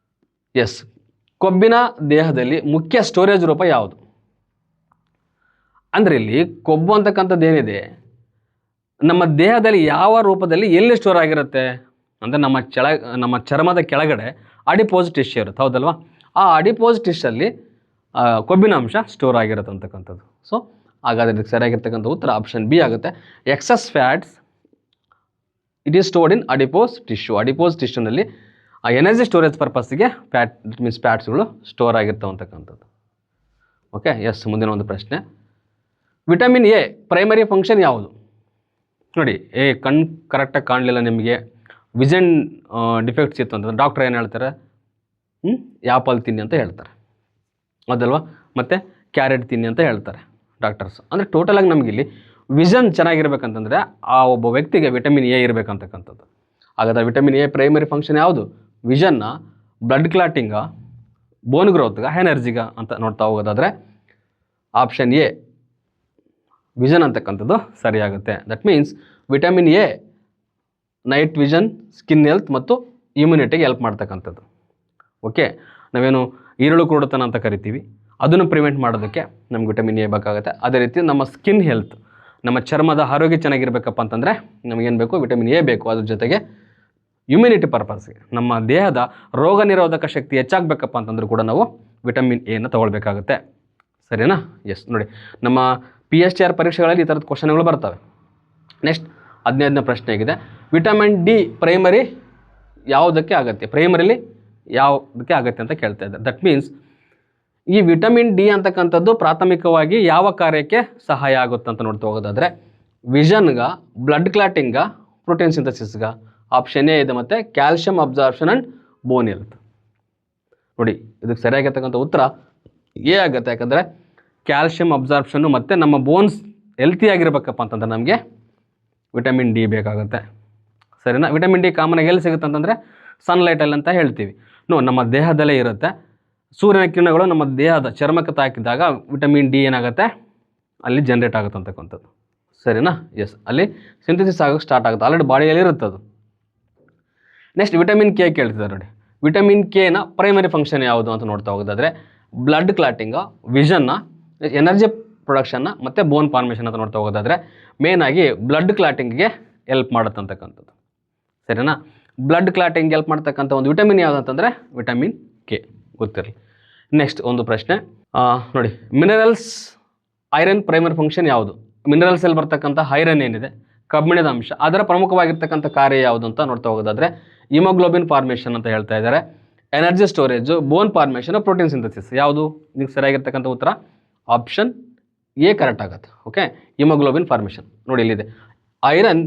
ಎಸ್. ಕೊಬ್ಬಿನ ದೇಹದಲ್ಲಿ ಮುಖ್ಯ ಸ್ಟೋರೇಜ್ ರೂಪ ಯಾವುದು? ಅಂದರೆ ಇಲ್ಲಿ ಕೊಬ್ಬು ಅಂತಕ್ಕಂಥದ್ದು ಏನಿದೆ ನಮ್ಮ ದೇಹದಲ್ಲಿ ಯಾವ ರೂಪದಲ್ಲಿ ಎಲ್ಲಿ ಸ್ಟೋರ್ ಆಗಿರುತ್ತೆ ಅಂದರೆ ನಮ್ಮ ಚರ್ಮದ ಕೆಳಗಡೆ ಅಡಿಪೋಸ್ ಟಿಶ್ಯೂ ಇರುತ್ತೆ, ಹೌದಲ್ವಾ? ಆ ಅಡಿಪೋಸ್ ಟಿಶ್ಯಲ್ಲಿ ಕೊಬ್ಬಿನ ಅಂಶ ಸ್ಟೋರ್ ಆಗಿರುತ್ತೆ ಅಂತಕ್ಕಂಥದ್ದು. ಸೊ ಹಾಗಾದರೆ ಇದಕ್ಕೆ ಸರಿಯಾಗಿರ್ತಕ್ಕಂಥ ಉತ್ತರ ಆಪ್ಷನ್ ಬಿ ಆಗುತ್ತೆ. Excess fats it is stored in adipose tissue. Adipose ಟಿಶ್ಯೂನಲ್ಲಿ ಎನರ್ಜಿ ಸ್ಟೋರೇಜ್ ಪರ್ಪಸ್ಗೆ ಫ್ಯಾಟ್ಸ್ಗಳು ಸ್ಟೋರ್ ಆಗಿರ್ತವೆ ಅಂತಕ್ಕಂಥದ್ದು. Okay, yes. ಮುಂದಿನ ಒಂದು ಪ್ರಶ್ನೆ, ವಿಟಮಿನ್ ಎ ಪ್ರೈಮರಿ ಫಂಕ್ಷನ್ ಯಾವುದು? ನೋಡಿ, ಕಣ್ಣು ಕರೆಕ್ಟಾಗಿ ಕಾಣಲಿಲ್ಲ, ನಿಮಗೆ ವಿಷನ್ ಡಿಫೆಕ್ಟ್ಸ್ ಇತ್ತು ಅಂತಂದ್ರೆ ಡಾಕ್ಟ್ರ್ ಏನು ಹೇಳ್ತಾರೆ? ಆ್ಯಪಲ್ ತಿನ್ನಿ ಅಂತ ಹೇಳ್ತಾರೆ, ಹೌದಲ್ವಾ? ಮತ್ತು ಕ್ಯಾರೆಟ್ ತಿನ್ನಿ ಅಂತ ಹೇಳ್ತಾರೆ ಡಾಕ್ಟರ್ಸ್. ಅಂದರೆ ಟೋಟಲಾಗಿ ನಮಗಿಲ್ಲಿ ವಿಷನ್ ಚೆನ್ನಾಗಿರ್ಬೇಕಂತಂದರೆ ಆ ಒಬ್ಬ ವ್ಯಕ್ತಿಗೆ ವಿಟಮಿನ್ ಎ ಇರಬೇಕಂತಕ್ಕಂಥದ್ದು. ಹಾಗಾದರೆ ವಿಟಮಿನ್ ಎ ಪ್ರೈಮರಿ ಫಂಕ್ಷನ್ ಯಾವುದು? ವಿಷನ್ನ, ಬ್ಲಡ್ ಕ್ಲಾಟಿಂಗ, ಬೋನ್ ಗ್ರೋತ್ಗ, ಎನರ್ಜಿಗ ಅಂತ ನೋಡ್ತಾ ಹೋಗೋದಾದರೆ ಆಪ್ಷನ್ ಎ ವಿಷನ್ ಅಂತಕ್ಕಂಥದ್ದು ಸರಿಯಾಗುತ್ತೆ. That means vitamin A night vision, skin health ಮತ್ತು ಇಮ್ಯುನಿಟಿಗೆ ಹೆಲ್ಪ್ ಮಾಡ್ತಕ್ಕಂಥದ್ದು. ಓಕೆ, ನಾವೇನು ಈರುಳು ಕುರುಡುತನ ಅಂತ ಕರಿತೀವಿ, ಅದನ್ನು ಪ್ರಿವೆಂಟ್ ಮಾಡೋದಕ್ಕೆ ನಮ್ಗೆ ವಿಟಮಿನ್ ಎ ಬೇಕಾಗುತ್ತೆ. ಅದೇ ರೀತಿ ನಮ್ಮ ಸ್ಕಿನ್ ಹೆಲ್ತ್, ನಮ್ಮ ಚರ್ಮದ ಆರೋಗ್ಯ ಚೆನ್ನಾಗಿರ್ಬೇಕಪ್ಪ ಅಂತಂದರೆ ನಮಗೇನು ಬೇಕು? ವಿಟಮಿನ್ ಎ ಬೇಕು. ಅದ್ರ ಜೊತೆಗೆ ಇಮ್ಯುನಿಟಿ ಪರ್ಪಸ್ಗೆ, ನಮ್ಮ ದೇಹದ ರೋಗ ನಿರೋಧಕ ಶಕ್ತಿ ಹೆಚ್ಚಾಗಬೇಕಪ್ಪ ಅಂತಂದ್ರೂ ಕೂಡ ನಾವು ವಿಟಮಿನ್ ಎನ ತೊಗೊಳ್ಬೇಕಾಗುತ್ತೆ. ಸರಿನಾ? ಎಸ್. ನೋಡಿ, ನಮ್ಮ PSTR ಪರೀಕ್ಷೆಗಳಲ್ಲಿ ಈ ಥರದ ಕ್ವಶನ್ಗಳು ಬರ್ತವೆ. ನೆಕ್ಸ್ಟ್ 15ನೇ ಪ್ರಶ್ನೆ ಆಗಿದೆ, ವಿಟಮಿನ್ ಡಿ ಪ್ರೈಮರಿ ಯಾವುದಕ್ಕೆ ಅಗತ್ಯ? ಪ್ರೈಮರಿಲಿ ಯಾವುದಕ್ಕೆ ಅಗತ್ಯ ಅಂತ ಕೇಳ್ತಾ ಇದ್ದಾರೆ. ದಟ್ ಮೀನ್ಸ್ ಈ ವಿಟಮಿನ್ ಡಿ ಅಂತಕ್ಕಂಥದ್ದು ಪ್ರಾಥಮಿಕವಾಗಿ ಯಾವ ಕಾರ್ಯಕ್ಕೆ ಸಹಾಯ ಆಗುತ್ತೆ ಅಂತ ನೋಡ್ತಾ ಹೋಗೋದಾದರೆ ವಿಷನ್ಗ, ಬ್ಲಡ್ ಕ್ಲಾಟಿಂಗ, ಪ್ರೋಟೀನ್ ಸಿಂಥಸಿಸ್ಗ. ಆಪ್ಷನ್ ಎ ಇದೆ. ಮತ್ತು calcium absorption and bone health. ನೋಡಿ, ಇದಕ್ಕೆ ಸರಿಯಾಗಿರ್ತಕ್ಕಂಥ ಉತ್ತರ ಎ ಆಗುತ್ತೆ. ಯಾಕಂದರೆ ಕ್ಯಾಲ್ಶಿಯಂ ಅಬ್ಸಾರ್ಪ್ಷನ್ನು ಮತ್ತು ನಮ್ಮ ಬೋನ್ಸ್ ಹೆಲ್ತಿಯಾಗಿರ್ಬೇಕಪ್ಪ ಅಂತಂದ್ರೆ ನಮಗೆ ವಿಟಮಿನ್ ಡಿ ಬೇಕಾಗುತ್ತೆ. ಸರಿನಾ? ವಿಟಮಿನ್ ಡಿ ಕಾಮನಾಗಿ ಎಲ್ಲಿ ಸಿಗುತ್ತೆ ಅಂತಂದರೆ ಸನ್ಲೈಟಲ್ಲಿ ಅಂತ ಹೇಳ್ತೀವಿ. ನಮ್ಮ ದೇಹದಲ್ಲೇ ಇರುತ್ತೆ. ಸೂರ್ಯನ ಕಿರಣಗಳು ನಮ್ಮ ದೇಹದ ಚರ್ಮಕ್ಕೆ ತಾಕಿದಾಗ ವಿಟಮಿನ್ ಡಿ ಏನಾಗುತ್ತೆ? ಅಲ್ಲಿ ಜನ್ರೇಟ್ ಆಗುತ್ತೆ ಅಂತಕ್ಕಂಥದ್ದು. ಸರಿನಾ? ಎಸ್. ಅಲ್ಲಿ ಸಿಂಥಸಿಸ್ ಆಗೋಕ್ಕೆ ಸ್ಟಾರ್ಟ್ ಆಗುತ್ತೆ. ಆಲ್ರೆಡಿ ಬಾಡಿಯಲ್ಲಿ ಇರುತ್ತೆ ಅದು. ನೆಕ್ಸ್ಟ್ ವಿಟಮಿನ್ ಕೆ ಕೇಳ್ತಿದ್ದಾರೆ. ನೋಡಿ, ವಿಟಮಿನ್ ಕೆನ ಪ್ರೈಮರಿ ಫಂಕ್ಷನ್ ಯಾವುದು ಅಂತ ನೋಡ್ತಾ ಹೋಗೋದಾದರೆ ಬ್ಲಡ್ ಕ್ಲಾಟಿಂಗ, ವಿಷನ್ನ, ಎನರ್ಜಿ ಪ್ರೊಡಕ್ಷನ್ನ ಮತ್ತು ಬೋನ್ ಫಾರ್ಮೇಷನ್ ಅಂತ ನೋಡ್ತಾ ಹೋಗೋದಾದರೆ ಮೇಯ್ನಾಗಿ ಬ್ಲಡ್ ಕ್ಲಾಟಿಂಗ್ಗೆ ಹೆಲ್ಪ್ ಮಾಡುತ್ತೆ ಅಂತಕ್ಕಂಥದ್ದು. ಸರಿನಾ? ಬ್ಲಡ್ ಕ್ಲಾಟಿಂಗ್ ಹೆಲ್ಪ್ ಮಾಡ್ತಕ್ಕಂಥ ಒಂದು ವಿಟಮಿನ್ ಯಾವುದು ಅಂತಂದರೆ ವಿಟಮಿನ್ ಕೆ. ಗೊತ್ತಿರಲಿ. ನೆಕ್ಸ್ಟ್ ಒಂದು ಪ್ರಶ್ನೆ, ನೋಡಿ, ಮಿನರಲ್ಸ್ ಐರನ್ ಪ್ರೈಮರಿ ಫಂಕ್ಷನ್ ಯಾವುದು? ಮಿನರಲ್ಸಲ್ಲಿ ಬರ್ತಕ್ಕಂಥ ಐರನ್ ಏನಿದೆ, ಕಬ್ಬಿಣದ ಅಂಶ, ಅದರ ಪ್ರಮುಖವಾಗಿರ್ತಕ್ಕಂಥ ಕಾರ್ಯ ಯಾವುದು ಅಂತ ನೋಡ್ತಾ ಹೋಗೋದಾದರೆ ಹಿಮೋಗ್ಲೋಬಿನ್ ಫಾರ್ಮೇಷನ್ ಅಂತ ಹೇಳ್ತಾ ಇದ್ದಾರೆ. ಎನರ್ಜಿ ಸ್ಟೋರೇಜು, ಬೋನ್ ಫಾರ್ಮೇಷನ್, ಪ್ರೋಟೀನ್ ಸಿಂಥಸಿಸ್. ಯಾವುದು ನಿಮ್ಗೆ ಸರಿಯಾಗಿರ್ತಕ್ಕಂಥ ಉತ್ತರ? ಆಪ್ಷನ್ ಎ ಕರೆಕ್ಟ್ ಆಗುತ್ತೆ. Okay, haemoglobin formation. ನೋಡಿ, ಇಲ್ಲಿದೆ. ಐರನ್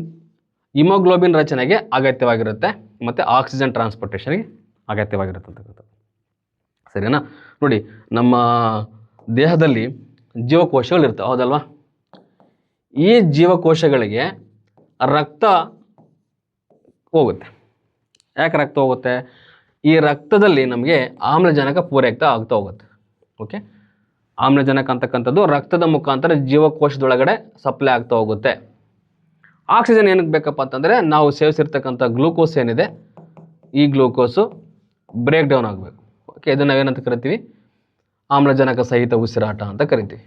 ಹಿಮೋಗ್ಲೋಬಿನ್ ರಚನೆಗೆ ಅಗತ್ಯವಾಗಿರುತ್ತೆ ಮತ್ತು ಆಕ್ಸಿಜನ್ ಟ್ರಾನ್ಸ್ಪೋರ್ಟೇಷನ್ಗೆ ಅಗತ್ಯವಾಗಿರುತ್ತೆ ಅಂತಕ್ಕಂಥದ್ದು. ಸರಿನಾ? ನೋಡಿ, ನಮ್ಮ ದೇಹದಲ್ಲಿ ಜೀವಕೋಶಗಳಿರ್ತವೆ, ಹೌದಲ್ವಾ? ಈ ಜೀವಕೋಶಗಳಿಗೆ ರಕ್ತ ಹೋಗುತ್ತೆ. ಯಾಕೆ ರಕ್ತ ಹೋಗುತ್ತೆ? ಈ ರಕ್ತದಲ್ಲಿ ನಮಗೆ ಆಮ್ಲಜನಕ ಪೂರೈಕೆ ಆಗ್ತಾ ಹೋಗುತ್ತೆ. ಓಕೆ, ಆಮ್ಲಜನಕ ಅಂತಕ್ಕಂಥದ್ದು ರಕ್ತದ ಮುಖಾಂತರ ಜೀವಕೋಶದೊಳಗಡೆ ಸಪ್ಲೈ ಆಗ್ತಾ ಹೋಗುತ್ತೆ. ಆಕ್ಸಿಜನ್ ಏನಕ್ಕೆ ಬೇಕಪ್ಪ ಅಂತಂದರೆ ನಾವು ಸೇವಿಸಿರ್ತಕ್ಕಂಥ ಗ್ಲೂಕೋಸ್ ಏನಿದೆ, ಈ ಗ್ಲೂಕೋಸು ಬ್ರೇಕ್ ಡೌನ್ ಆಗಬೇಕು. ಓಕೆ, ಇದನ್ನು ನಾವೇನಂತ ಕರಿತೀವಿ? ಆಮ್ಲಜನಕ ಸಹಿತ ಉಸಿರಾಟ ಅಂತ ಕರಿತೀವಿ.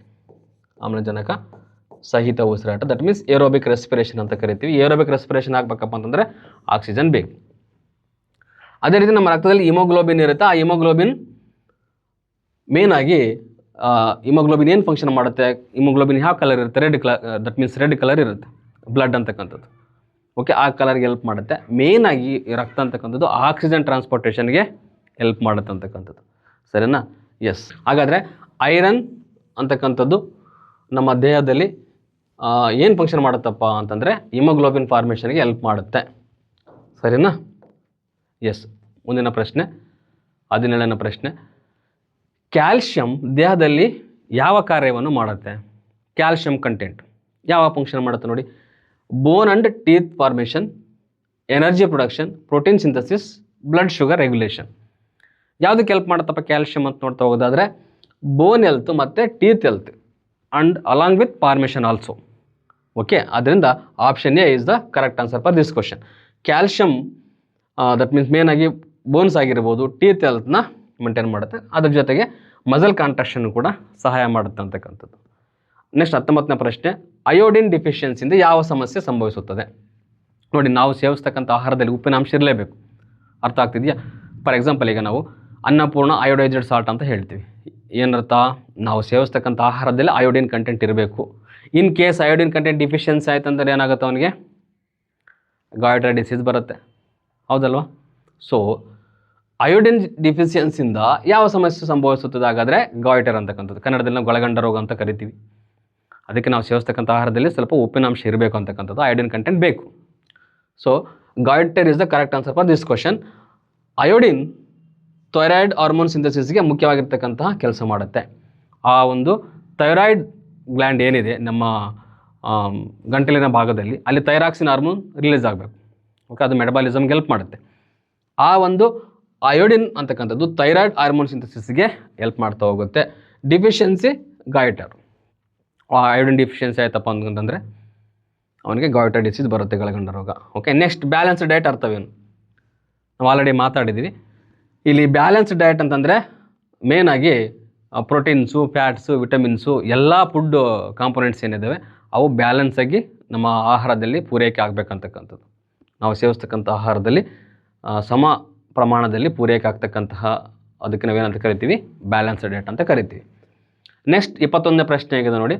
ಆಮ್ಲಜನಕ ಸಹಿತ ಉಸಿರಾಟ, ದಟ್ ಮೀನ್ಸ್ ಏರೋಬಿಕ್ ರೆಸ್ಪಿರೇಷನ್ ಅಂತ ಕರಿತೀವಿ. ಏರೋಬಿಕ್ ರೆಸ್ಪಿರೇಷನ್ ಆಗಬೇಕಪ್ಪ ಅಂತಂದರೆ ಆಕ್ಸಿಜನ್ ಬೇಕು. ಅದೇ ರೀತಿ ನಮ್ಮ ರಕ್ತದಲ್ಲಿ ಹಿಮೋಗ್ಲೋಬಿನ್ ಇರುತ್ತೆ. ಆ ಹಿಮೋಗ್ಲೋಬಿನ್ ಮೇಯ್ನಾಗಿ ಹಿಮೋಗ್ಲೋಬಿನ್ ಏನು ಫಂಕ್ಷನ್ ಮಾಡುತ್ತೆ? ಹಿಮೋಗ್ಲೋಬಿನ್ ಯಾವ ಕಲರ್ ಇರುತ್ತೆ? Red colour. That means red colour ಇರುತ್ತೆ ಬ್ಲಡ್ ಅಂತಕ್ಕಂಥದ್ದು. ಓಕೆ, ಆ ಕಲರ್ಗೆ ಹೆಲ್ಪ್ ಮಾಡುತ್ತೆ. ಮೇಯ್ನಾಗಿ ರಕ್ತ ಅಂತಕ್ಕಂಥದ್ದು ಆಕ್ಸಿಜನ್ ಟ್ರಾನ್ಸ್ಪೋರ್ಟೇಷನ್ಗೆ ಹೆಲ್ಪ್ ಮಾಡುತ್ತೆ ಅಂತಕ್ಕಂಥದ್ದು. ಸರಿನಾ? ಎಸ್. ಹಾಗಾದರೆ ಐರನ್ ಅಂತಕ್ಕಂಥದ್ದು ನಮ್ಮ ದೇಹದಲ್ಲಿ ಏನು ಫಂಕ್ಷನ್ ಮಾಡುತ್ತಪ್ಪ ಅಂತಂದರೆ ಹಿಮೋಗ್ಲೋಬಿನ್ ಫಾರ್ಮೇಷನ್ಗೆ ಹೆಲ್ಪ್ ಮಾಡುತ್ತೆ. ಸರಿನಾ? ಎಸ್. ಮುಂದಿನ ಪ್ರಶ್ನೆ, 17ನೇ ಪ್ರಶ್ನೆ, ಕ್ಯಾಲ್ಶಿಯಂ ದೇಹದಲ್ಲಿ ಯಾವ ಕಾರ್ಯವನ್ನು ಮಾಡುತ್ತೆ? ಕ್ಯಾಲ್ಶಿಯಂ ಕಂಟೆಂಟ್ ಯಾವ ಫಂಕ್ಷನ್ ಮಾಡುತ್ತೆ? ನೋಡಿ, bone and teeth formation, energy production, protein synthesis, blood sugar regulation. ಯಾವುದಕ್ಕೆ ಹೆಲ್ಪ್ ಮಾಡುತ್ತಪ್ಪ ಕ್ಯಾಲ್ಶಿಯಂ ಅಂತ ನೋಡ್ತಾ ಹೋಗೋದಾದರೆ ಬೋನ್ ಹೆಲ್ತ್ ಮತ್ತು teeth health and along with formation also. Okay, ಅದರಿಂದ option A is the correct answer for this question. Calcium that means ಮೇನಾಗಿ bones ಆಗಿರ್ಬೋದು, teeth ಹೆಲ್ತ್ನ ಮೇಂಟೈನ್ ಮಾಡುತ್ತೆ. ಅದ್ರ ಜೊತೆಗೆ ಮಸಲ್ ಕಾಂಟ್ರಾಕ್ಷನ್ ಕೂಡ ಸಹಾಯ ಮಾಡುತ್ತೆ ಅಂತಕ್ಕಂಥದ್ದು. ನೆಕ್ಸ್ಟ್ 19ನೇ ಪ್ರಶ್ನೆ, ಅಯೋಡಿನ್ ಡಿಫಿಷಿಯನ್ಸಿಯಿಂದ ಯಾವ ಸಮಸ್ಯೆ ಸಂಭವಿಸುತ್ತದೆ? ನೋಡಿ, ನಾವು ಸೇವಿಸ್ತಕ್ಕಂಥ ಆಹಾರದಲ್ಲಿ ಉಪ್ಪಿನಾಂಶ ಇರಲೇಬೇಕು. ಅರ್ಥ ಆಗ್ತಿದೆಯಾ? ಫಾರ್ ಎಕ್ಸಾಂಪಲ್, ಈಗ ನಾವು ಅನ್ನಪೂರ್ಣ ಅಯೋಡೈಸ್ಡ್ ಸಾಲ್ಟ್ ಅಂತ ಹೇಳ್ತೀವಿ. ಏನರ್ಥ? ನಾವು ಸೇವಿಸ್ತಕ್ಕಂಥ ಆಹಾರದಲ್ಲಿ ಅಯೋಡಿನ್ ಕಂಟೆಂಟ್ ಇರಬೇಕು. In case iodine content deficiency ಆಯ್ತು ಅಂದರೆ ಏನಾಗುತ್ತೆ? ಅವನಿಗೆ ಗಾಯ್ಟರ್ ಡಿಸೀಸ್ ಬರುತ್ತೆ, ಹೌದಲ್ವಾ? ಸೊ ಅಯೋಡಿನ್ ಡಿಫಿಷಿಯನ್ಸಿಯಿಂದ ಯಾವ ಸಮಸ್ಯೆ ಸಂಭವಿಸುತ್ತದೆ? ಹಾಗಾದರೆ ಗಾಯ್ಟರ್ ಅಂತಕ್ಕಂಥದ್ದು, ಕನ್ನಡದಲ್ಲಿ ನಾವು ಗೊಳಗಂಡ ರೋಗ ಅಂತ ಕರಿತೀವಿ. ಅದಕ್ಕೆ ನಾವು ಸೇವಿಸ್ತಕ್ಕಂಥ ಆಹಾರದಲ್ಲಿ ಸ್ವಲ್ಪ ಉಪ್ಪಿನಾಂಶ ಇರಬೇಕು ಅಂತಕ್ಕಂಥದ್ದು, ಅಯೋಡಿನ್ ಕಂಟೆಂಟ್ ಬೇಕು. So goitre is the correct answer for this question. Iodine thyroid hormone ಸಿಂಥಸಿಸ್ಗೆ ಮುಖ್ಯವಾಗಿರ್ತಕ್ಕಂತಹ ಕೆಲಸ ಮಾಡುತ್ತೆ. ಆ ಒಂದು ಥೈರಾಯ್ಡ್ ಗ್ಲ್ಯಾಂಡ್ ಏನಿದೆ ನಮ್ಮ ಗಂಟಲಿನ ಭಾಗದಲ್ಲಿ, ಅಲ್ಲಿ ಥೈರಾಕ್ಸಿನ್ ಹಾರ್ಮೋನ್ ರಿಲೀಸ್ ಆಗಬೇಕು. ಓಕೆ, ಅದು ಮೆಟಬಾಲಿಸಮ್ಗೆ ಹೆಲ್ಪ್ ಮಾಡುತ್ತೆ. ಆ ಒಂದು ಅಯೋಡಿನ್ ಅಂತಕ್ಕಂಥದ್ದು ಥೈರಾಯ್ಡ್ ಹಾರ್ಮೋನ್ ಸಿಂಥಸಿಸ್ಗೆ ಹೆಲ್ಪ್ ಮಾಡ್ತಾ ಹೋಗುತ್ತೆ. Deficiency goitre. ಅಯೋಡಿನ್ ಡಿಫಿಷಿಯನ್ಸಿ ಆಯ್ತಪ್ಪ ಅಂತಂದರೆ ಅವನಿಗೆ ಗಾಯ್ಟರ್ ಡಿಸೀಸ್ ಬರುತ್ತೆ, ಗೊಳಗಂಡ ರೋಗ. ಓಕೆ, ನೆಕ್ಸ್ಟ್ ಬ್ಯಾಲೆನ್ಸ್ಡ್ ಡಯಟ್ ಅರ್ಥವೇನು? ನಾವು ಆಲ್ರೆಡಿ ಮಾತಾಡಿದ್ದೀವಿ. ಇಲ್ಲಿ ಬ್ಯಾಲೆನ್ಸ್ಡ್ ಡಯಟ್ ಅಂತಂದರೆ ಮೇನಾಗಿ ಪ್ರೋಟೀನ್ಸು, ಫ್ಯಾಟ್ಸು, ವಿಟಮಿನ್ಸು ಎಲ್ಲ ಫುಡ್ ಕಾಂಪೊನೆಂಟ್ಸ್ ಏನಿದ್ದಾವೆ ಅವು ಬ್ಯಾಲೆನ್ಸಾಗಿ ನಮ್ಮ ಆಹಾರದಲ್ಲಿ ಪೂರೈಕೆ ಆಗಬೇಕಂತಕ್ಕಂಥದ್ದು. ನಾವು ಸೇವಿಸ್ತಕ್ಕಂಥ ಆಹಾರದಲ್ಲಿ ಸಮ ಪ್ರಮಾಣದಲ್ಲಿ ಪೂರೈಕೆ ಆಗ್ತಕ್ಕಂತಹ ಅದಕ್ಕೆ ನಾವೇನಂತ ಕರಿತೀವಿ? ಬ್ಯಾಲೆನ್ಸ್ಡ್ ಡಯಟ್ ಅಂತ ಕರಿತೀವಿ. ನೆಕ್ಸ್ಟ್ 21ನೇ ಪ್ರಶ್ನೆ ಆಗಿದೆ ನೋಡಿ,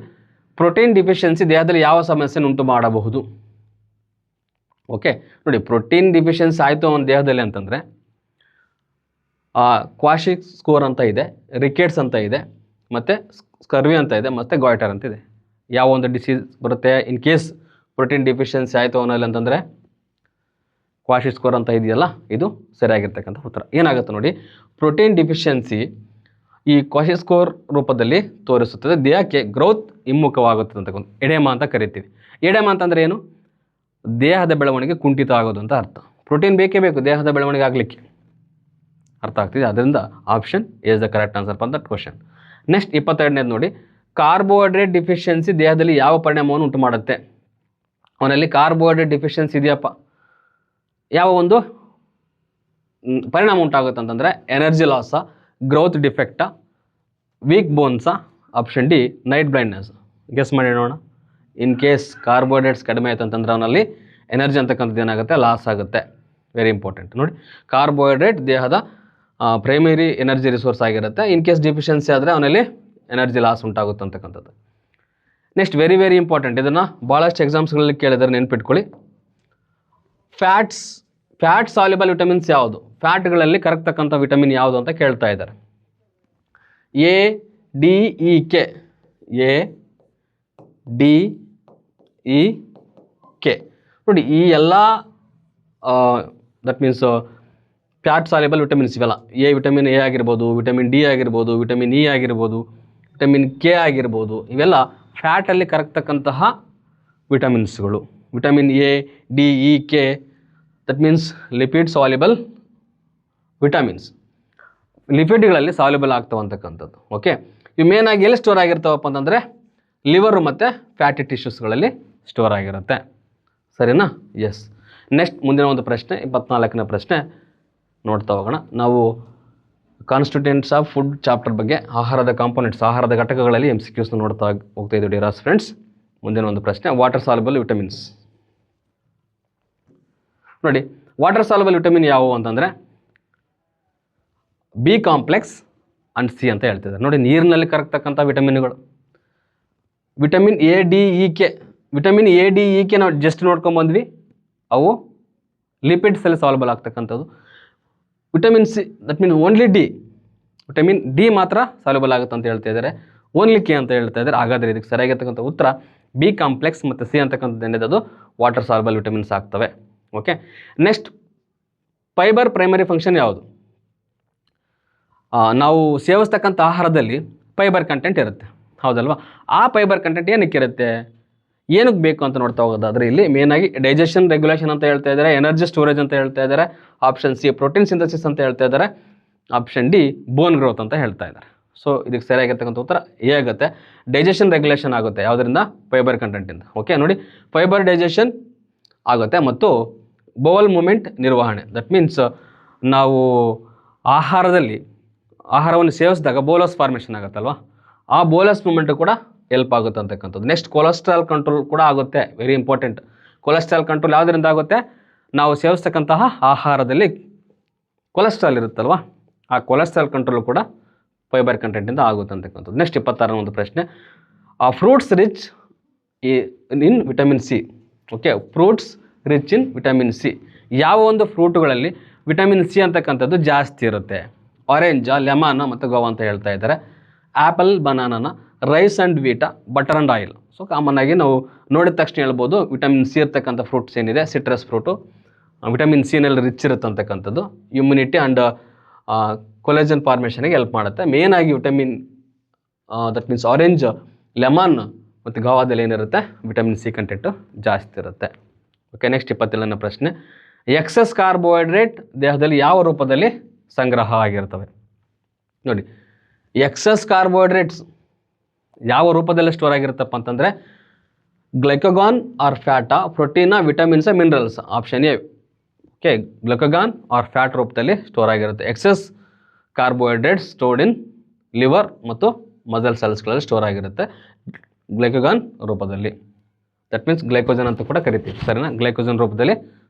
ಪ್ರೋಟೀನ್ ಡಿಫಿಷಿಯನ್ಸಿ ದೇಹದಲ್ಲಿ ಯಾವ ಸಮಸ್ಯೆನ ಉಂಟು ಮಾಡಬಹುದು? ಓಕೆ, ನೋಡಿ, ಪ್ರೋಟೀನ್ ಡಿಫಿಷಿಯನ್ಸಿ ಆಯಿತು ಒಂದು ದೇಹದಲ್ಲಿ ಅಂತಂದರೆ ಕ್ವಾಶಿಕ್ ಸ್ಕೋರ್ ಅಂತ ಇದೆ, ರಿಕೆಟ್ಸ್ ಅಂತ ಇದೆ, ಮತ್ತು ಸ್ಕರ್ವಿ ಅಂತ ಇದೆ, ಮತ್ತು ಗಾಯ್ಟರ್ ಅಂತ ಇದೆ. ಯಾವ ಒಂದು ಡಿಸೀಸ್ ಬರುತ್ತೆ ಇನ್ ಕೇಸ್ ಪ್ರೋಟೀನ್ ಡಿಫಿಷಿಯನ್ಸಿ ಆಯಿತು ಅನ್ನೋಲ್ಲ ಅಂತಂದರೆ? ಕ್ವಾಶಿಕ್ ಸ್ಕೋರ್ ಅಂತ ಇದೆಯಲ್ಲ, ಇದು ಸರಿಯಾಗಿರ್ತಕ್ಕಂಥ ಉತ್ತರ. ಏನಾಗುತ್ತೆ ನೋಡಿ, ಪ್ರೋಟೀನ್ ಡಿಫಿಷಿಯನ್ಸಿ ಈ ಕ್ವಾಶಿಕ್ ಸ್ಕೋರ್ ರೂಪದಲ್ಲಿ ತೋರಿಸುತ್ತದೆ. ದೇಹಕ್ಕೆ ಗ್ರೋತ್ ಹಿಮ್ಮುಖವಾಗುತ್ತದೆ ಅಂತಕ್ಕಂಥ ಎಡೆಮಾ ಅಂತ ಕರಿತೀವಿ. ಎಡೆಮಾ ಅಂತಂದರೆ ಏನು? ದೇಹದ ಬೆಳವಣಿಗೆ ಕುಂಠಿತ ಆಗೋದು ಅಂತ ಅರ್ಥ. ಪ್ರೋಟೀನ್ ಬೇಕೇ ಬೇಕು ದೇಹದ ಬೆಳವಣಿಗೆ ಆಗಲಿಕ್ಕೆ. ಅರ್ಥ ಆಗ್ತಿದೆ? ಅದರಿಂದ option is the correct answer for that question. Next 22ನೇದು ನೋಡಿ, ಕಾರ್ಬೋಹೈಡ್ರೇಟ್ ಡಿಫಿಷಿಯನ್ಸಿ ದೇಹದಲ್ಲಿ ಯಾವ ಪರಿಣಾಮವನ್ನು ಉಂಟು ಮಾಡುತ್ತೆ? ಅವನಲ್ಲಿ ಕಾರ್ಬೋಹೈಡ್ರೇಟ್ ಡಿಫಿಷಿಯನ್ಸಿ ಇದೆಯಪ್ಪ, ಯಾವ ಒಂದು ಪರಿಣಾಮ ಉಂಟಾಗುತ್ತೆ ಅಂತಂದರೆ ಎನರ್ಜಿ ಲಾಸ, ಗ್ರೋತ್ ಡಿಫೆಕ್ಟಾ, ವೀಕ್ ಬೋನ್ಸಾ? Option D night blindness. Guess ಮಾಡಿ ನೋಡೋಣ. ಇನ್ ಕೇಸ್ ಕಾರ್ಬೋಹೈಡ್ರೇಟ್ಸ್ ಕಡಿಮೆ ಆಯ್ತು ಅಂತಂದ್ರೆ ಅವನಲ್ಲಿ ಎನರ್ಜಿ ಅಂತಕ್ಕಂಥದ್ದು ಏನಾಗುತ್ತೆ? ಲಾಸ್ ಆಗುತ್ತೆ. ವೆರಿ ಇಂಪಾರ್ಟೆಂಟ್ ನೋಡಿ, ಕಾರ್ಬೋಹೈಡ್ರೇಟ್ ದೇಹದ ಪ್ರೈಮರಿ ಎನರ್ಜಿ ರಿಸೋರ್ಸ್ ಆಗಿರುತ್ತೆ. ಇನ್ ಕೇಸ್ ಡಿಫಿಷಿಯನ್ಸಿ ಆದರೆ ಅವನಲ್ಲಿ ಎನರ್ಜಿ ಲಾಸ್ ಉಂಟಾಗುತ್ತೆ ಅಂತಕ್ಕಂಥದ್ದು. ನೆಕ್ಸ್ಟ್ ವೆರಿ ವೆರಿ ಇಂಪಾರ್ಟೆಂಟ್, ಇದನ್ನು ಭಾಳಷ್ಟು ಎಕ್ಸಾಮ್ಸ್ಗಳಲ್ಲಿ ಕೇಳಿದರೆ ನೆನ್ಪಿಟ್ಕೊಳ್ಳಿ. ಫ್ಯಾಟ್ ಸಾಲ್ಯುಬಲ್ ವಿಟಮಿನ್ಸ್ ಯಾವುದು? ಫ್ಯಾಟ್ಗಳಲ್ಲಿ ಕರಗ್ತಕ್ಕಂಥ ವಿಟಮಿನ್ ಯಾವುದು ಅಂತ ಕೇಳ್ತಾ ಇದ್ದಾರೆ. A D E K, A D E K. ನೋಡಿ, ಈ ಎಲ್ಲ that means fat soluble vitamins ಇವೆಲ್ಲ, ವಿಟಮಿನ್ ಎ ಆಗಿರ್ಬೋದು, ವಿಟಮಿನ್ ಡಿ ಆಗಿರ್ಬೋದು, ವಿಟಮಿನ್ ಇ ಆಗಿರ್ಬೋದು, ವಿಟಮಿನ್ ಕೆ ಆಗಿರ್ಬೋದು, ಇವೆಲ್ಲ ಫ್ಯಾಟಲ್ಲಿ ಕರಗ್ತಕ್ಕಂತಹ ವಿಟಮಿನ್ಸ್ಗಳು. Vitamin A D E K that means lipid soluble vitamins, ಲಿಪಿಡ್ಗಳಲ್ಲಿ ಸಾಲ್ಯುಬಲ್ ಆಗ್ತವಂತಕ್ಕಂಥದ್ದು. ಓಕೆ, ಇವು ಮೇನಾಗಿ ಎಲ್ಲಿ ಸ್ಟೋರ್ ಆಗಿರ್ತಾವಪ್ಪ ಅಂತಂದರೆ ಲಿವರು ಮತ್ತು ಫ್ಯಾಟಿ ಟಿಶ್ಯೂಸ್ಗಳಲ್ಲಿ ಸ್ಟೋರ್ ಆಗಿರುತ್ತೆ. ಸರಿನಾ? ಎಸ್. ನೆಕ್ಸ್ಟ್ ಮುಂದಿನ ಒಂದು ಪ್ರಶ್ನೆ, 24ನೇ ಪ್ರಶ್ನೆ ನೋಡ್ತಾ ಹೋಗೋಣ. ನಾವು ಕಾನ್ಸ್ಟಿಟ್ಯೂಯೆಂಟ್ಸ್ ಆಫ್ ಫುಡ್ ಚಾಪ್ಟರ್ ಬಗ್ಗೆ ಆಹಾರದ ಕಾಂಪೋನೆಂಟ್ಸ್, ಆಹಾರದ ಘಟಕಗಳಲ್ಲಿ MCQs ನೋಡ್ತಾ ಹೋಗ್ತಾ ಇದ್ದೀವಿ ಡಿಯರ್ ಫ್ರೆಂಡ್ಸ್. ಮುಂದಿನ ಒಂದು ಪ್ರಶ್ನೆ, ವಾಟರ್ ಸಾಲ್ಯುಬಲ್ ವಿಟಮಿನ್ಸ್. ನೋಡಿ, ವಾಟರ್ ಸಾಲ್ಯುಬಲ್ ವಿಟಮಿನ್ ಯಾವುವು ಅಂತಂದರೆ ಬಿ ಕಾಂಪ್ಲೆಕ್ಸ್ ಅಂಡ್ ಸಿ ಅಂತ ಹೇಳ್ತಿದ್ದಾರೆ. ನೋಡಿ, ನೀರಿನಲ್ಲಿ ಕರಗ್ತಕ್ಕಂಥ ವಿಟಮಿನ್ಗಳು. Vitamin A D E K, vitamin A D E K ನಾವು ಜಸ್ಟ್ ನೋಡ್ಕೊಂಬಂದ್ವಿ, ಅವು ಲಿಪಿಡ್ಸಲ್ಲಿ ಸಾಲ್ಯುಬಲ್ ಆಗ್ತಕ್ಕಂಥದ್ದು. Vitamin see that means only D, vitamin D ಮಾತ್ರ ಸಾಲ್ಯುಬಲ್ ಆಗುತ್ತೆ ಅಂತ ಹೇಳ್ತಾ ಇದ್ದಾರೆ, ಓನ್ಲಿ ಕೆ ಅಂತ ಹೇಳ್ತಾ ಇದ್ದಾರೆ. ಹಾಗಾದರೆ ಇದಕ್ಕೆ ಸರಿಯಾಗಿರ್ತಕ್ಕಂಥ ಉತ್ತರ ಬಿ ಕಾಂಪ್ಲೆಕ್ಸ್ ಮತ್ತು ಸಿ ಅಂತಕ್ಕಂಥದ್ದು ಏನಿದೆ ಅದು ವಾಟರ್ ಸಾಲ್ಯುಬಲ್ ವಿಟಮಿನ್ಸ್ ಆಗ್ತವೆ. Okay, next fibre primary function ಯಾವುದು? ನಾವು ಸೇವಿಸ್ತಕ್ಕಂಥ ಆಹಾರದಲ್ಲಿ ಫೈಬರ್ ಕಂಟೆಂಟ್ ಇರುತ್ತೆ, ಹೌದಲ್ವಾ? ಆ ಫೈಬರ್ ಕಂಟೆಂಟ್ ಏನಕ್ಕೆ ಇರುತ್ತೆ, ಏನಕ್ಕೆ ಬೇಕು ಅಂತ ನೋಡ್ತಾ ಹೋಗೋದಾದರೆ ಇಲ್ಲಿ ಮೇನಾಗಿ ಡೈಜೆಷನ್ ರೆಗ್ಯುಲೇಷನ್ ಅಂತ ಹೇಳ್ತಾ ಇದ್ದಾರೆ, ಎನರ್ಜಿ ಸ್ಟೋರೇಜ್ ಅಂತ ಹೇಳ್ತಾ ಇದ್ದಾರೆ, ಆಪ್ಷನ್ ಸಿ ಪ್ರೋಟೀನ್ ಸಿಂಥಸಿಸ್ ಅಂತ ಹೇಳ್ತಾ ಇದ್ದಾರೆ, ಆಪ್ಷನ್ ಡಿ ಬೋನ್ ಗ್ರೋತ್ ಅಂತ ಹೇಳ್ತಾ ಇದ್ದಾರೆ. ಸೊ ಇದಕ್ಕೆ ಸರಿಯಾಗಿರ್ತಕ್ಕಂಥ ಉತ್ತರ ಎ ಆಗುತ್ತೆ. ಡೈಜೆಷನ್ ರೆಗ್ಯುಲೇಷನ್ ಆಗುತ್ತೆ ಯಾವುದರಿಂದ? ಫೈಬರ್ ಕಂಟೆಂಟಿಂದ. ಓಕೆ, ನೋಡಿ, ಫೈಬರ್ ಡೈಜೆಷನ್ ಆಗುತ್ತೆ ಮತ್ತು ಬೌಲ್ ಮೂಮೆಂಟ್ ನಿರ್ವಹಣೆ. ದಟ್ ಮೀನ್ಸ್ ನಾವು ಆಹಾರವನ್ನು ಸೇವಿಸಿದಾಗ ಬೋಲಸ್ ಫಾರ್ಮೇಷನ್ ಆಗುತ್ತಲ್ವ, ಆ ಬೋಲಸ್ ಮೂಮೆಂಟು ಕೂಡ ಹೆಲ್ಪ್ ಆಗುತ್ತೆ ಅಂತಕ್ಕಂಥದ್ದು. ನೆಕ್ಸ್ಟ್ ಕೊಲೆಸ್ಟ್ರಾಲ್ ಕಂಟ್ರೋಲ್ ಕೂಡ ಆಗುತ್ತೆ, ವೆರಿ ಇಂಪಾರ್ಟೆಂಟ್. ಕೊಲೆಸ್ಟ್ರಾಲ್ ಕಂಟ್ರೋಲ್ ಯಾವುದರಿಂದ ಆಗುತ್ತೆ? ನಾವು ಸೇವಿಸ್ತಕ್ಕಂತಹ ಆಹಾರದಲ್ಲಿ ಕೊಲೆಸ್ಟ್ರಾಲ್ ಇರುತ್ತಲ್ವ, ಆ ಕೊಲೆಸ್ಟ್ರಾಲ್ ಕಂಟ್ರೋಲ್ ಕೂಡ ಫೈಬರ್ ಕಂಟೆಂಟಿಂದ ಆಗುತ್ತೆ ಅಂತಕ್ಕಂಥದ್ದು. ನೆಕ್ಸ್ಟ್ 26ನೇ ಒಂದು ಪ್ರಶ್ನೆ, fruits rich in vitamin C. Okay, fruits rich in vitamin C. ಯಾವ ಒಂದು ಫ್ರೂಟುಗಳಲ್ಲಿ ವಿಟಮಿನ್ ಸಿ ಅಂತಕ್ಕಂಥದ್ದು ಜಾಸ್ತಿ ಇರುತ್ತೆ? ಆರೆಂಜ, ಲೆಮನ್ ಮತ್ತು ಗೋವಾ ಅಂತ ಹೇಳ್ತಾ ಇದ್ದಾರೆ. ಆ್ಯಪಲ್, ಬನಾನನ, ರೈಸ್ ಆ್ಯಂಡ್ ವೀಟಾ, butter and oil. So common ಆಗಿ ನಾವು ನೋಡಿದ ತಕ್ಷಣ ಹೇಳ್ಬೋದು ವಿಟಮಿನ್ ಸಿ ಇರ್ತಕ್ಕಂಥ ಫ್ರೂಟ್ಸ್ ಏನಿದೆ, ಸಿಟ್ರಸ್ ಫ್ರೂಟು ವಿಟಮಿನ್ ಸಿನಲ್ಲಿ ರಿಚ್ ಇರುತ್ತೆ ಅಂತಕ್ಕಂಥದ್ದು. ಇಮ್ಯುನಿಟಿ ಆ್ಯಂಡ್ ಕೊಲೆಜನ್ ಫಾರ್ಮೇಷನ್ಗೆ ಹೆಲ್ಪ್ ಮಾಡುತ್ತೆ. ಮೇಯ್ನಾಗಿ vitamin that means orange, lemon ಮತ್ತು ಗೋವಾದಲ್ಲಿ ಏನಿರುತ್ತೆ ವಿಟಮಿನ್ ಸಿ ಕಂಟೆಂಟು ಜಾಸ್ತಿ ಇರುತ್ತೆ. ಓಕೆ, ನೆಕ್ಸ್ಟ್ 27ನೇ ಪ್ರಶ್ನೆ, ಎಕ್ಸಸ್ ಕಾರ್ಬೋಹೈಡ್ರೇಟ್ ದೇಹದಲ್ಲಿ ಯಾವ ರೂಪದಲ್ಲಿ ಸಂಗ್ರಹ ಆಗಿರ್ತವೆ? ನೋಡಿ, ಎಕ್ಸಸ್ ಕಾರ್ಬೋಹೈಡ್ರೇಟ್ಸ್ ಯಾವ ರೂಪದಲ್ಲಿ ಸ್ಟೋರ್ ಆಗಿರುತ್ತಪ್ಪ ಅಂತಂದರೆ ಗ್ಲೈಕೋಗಾನ್ ಆರ್ ಫ್ಯಾಟಾ, ಪ್ರೋಟೀನಾ, ವಿಟಮಿನ್ಸ, minerals. Option A. Okay, glycogen or fat ರೂಪದಲ್ಲಿ ಸ್ಟೋರ್ ಆಗಿರುತ್ತೆ. Excess carbohydrates stored in liver ಮತ್ತು ಮಸಲ್ ಸೆಲ್ಸ್ಗಳಲ್ಲಿ ಸ್ಟೋರ್ ಆಗಿರುತ್ತೆ ಗ್ಲೈಕೋಗಾನ್ ರೂಪದಲ್ಲಿ. ದಟ್ ಮೀನ್ಸ್ ಗ್ಲೈಕೋಜನ್ ಅಂತ ಕೂಡ ಕರಿತೀವಿ, ಸರಿನಾ? ಗ್ಲೈಕೋಜನ್ ರೂಪದಲ್ಲಿ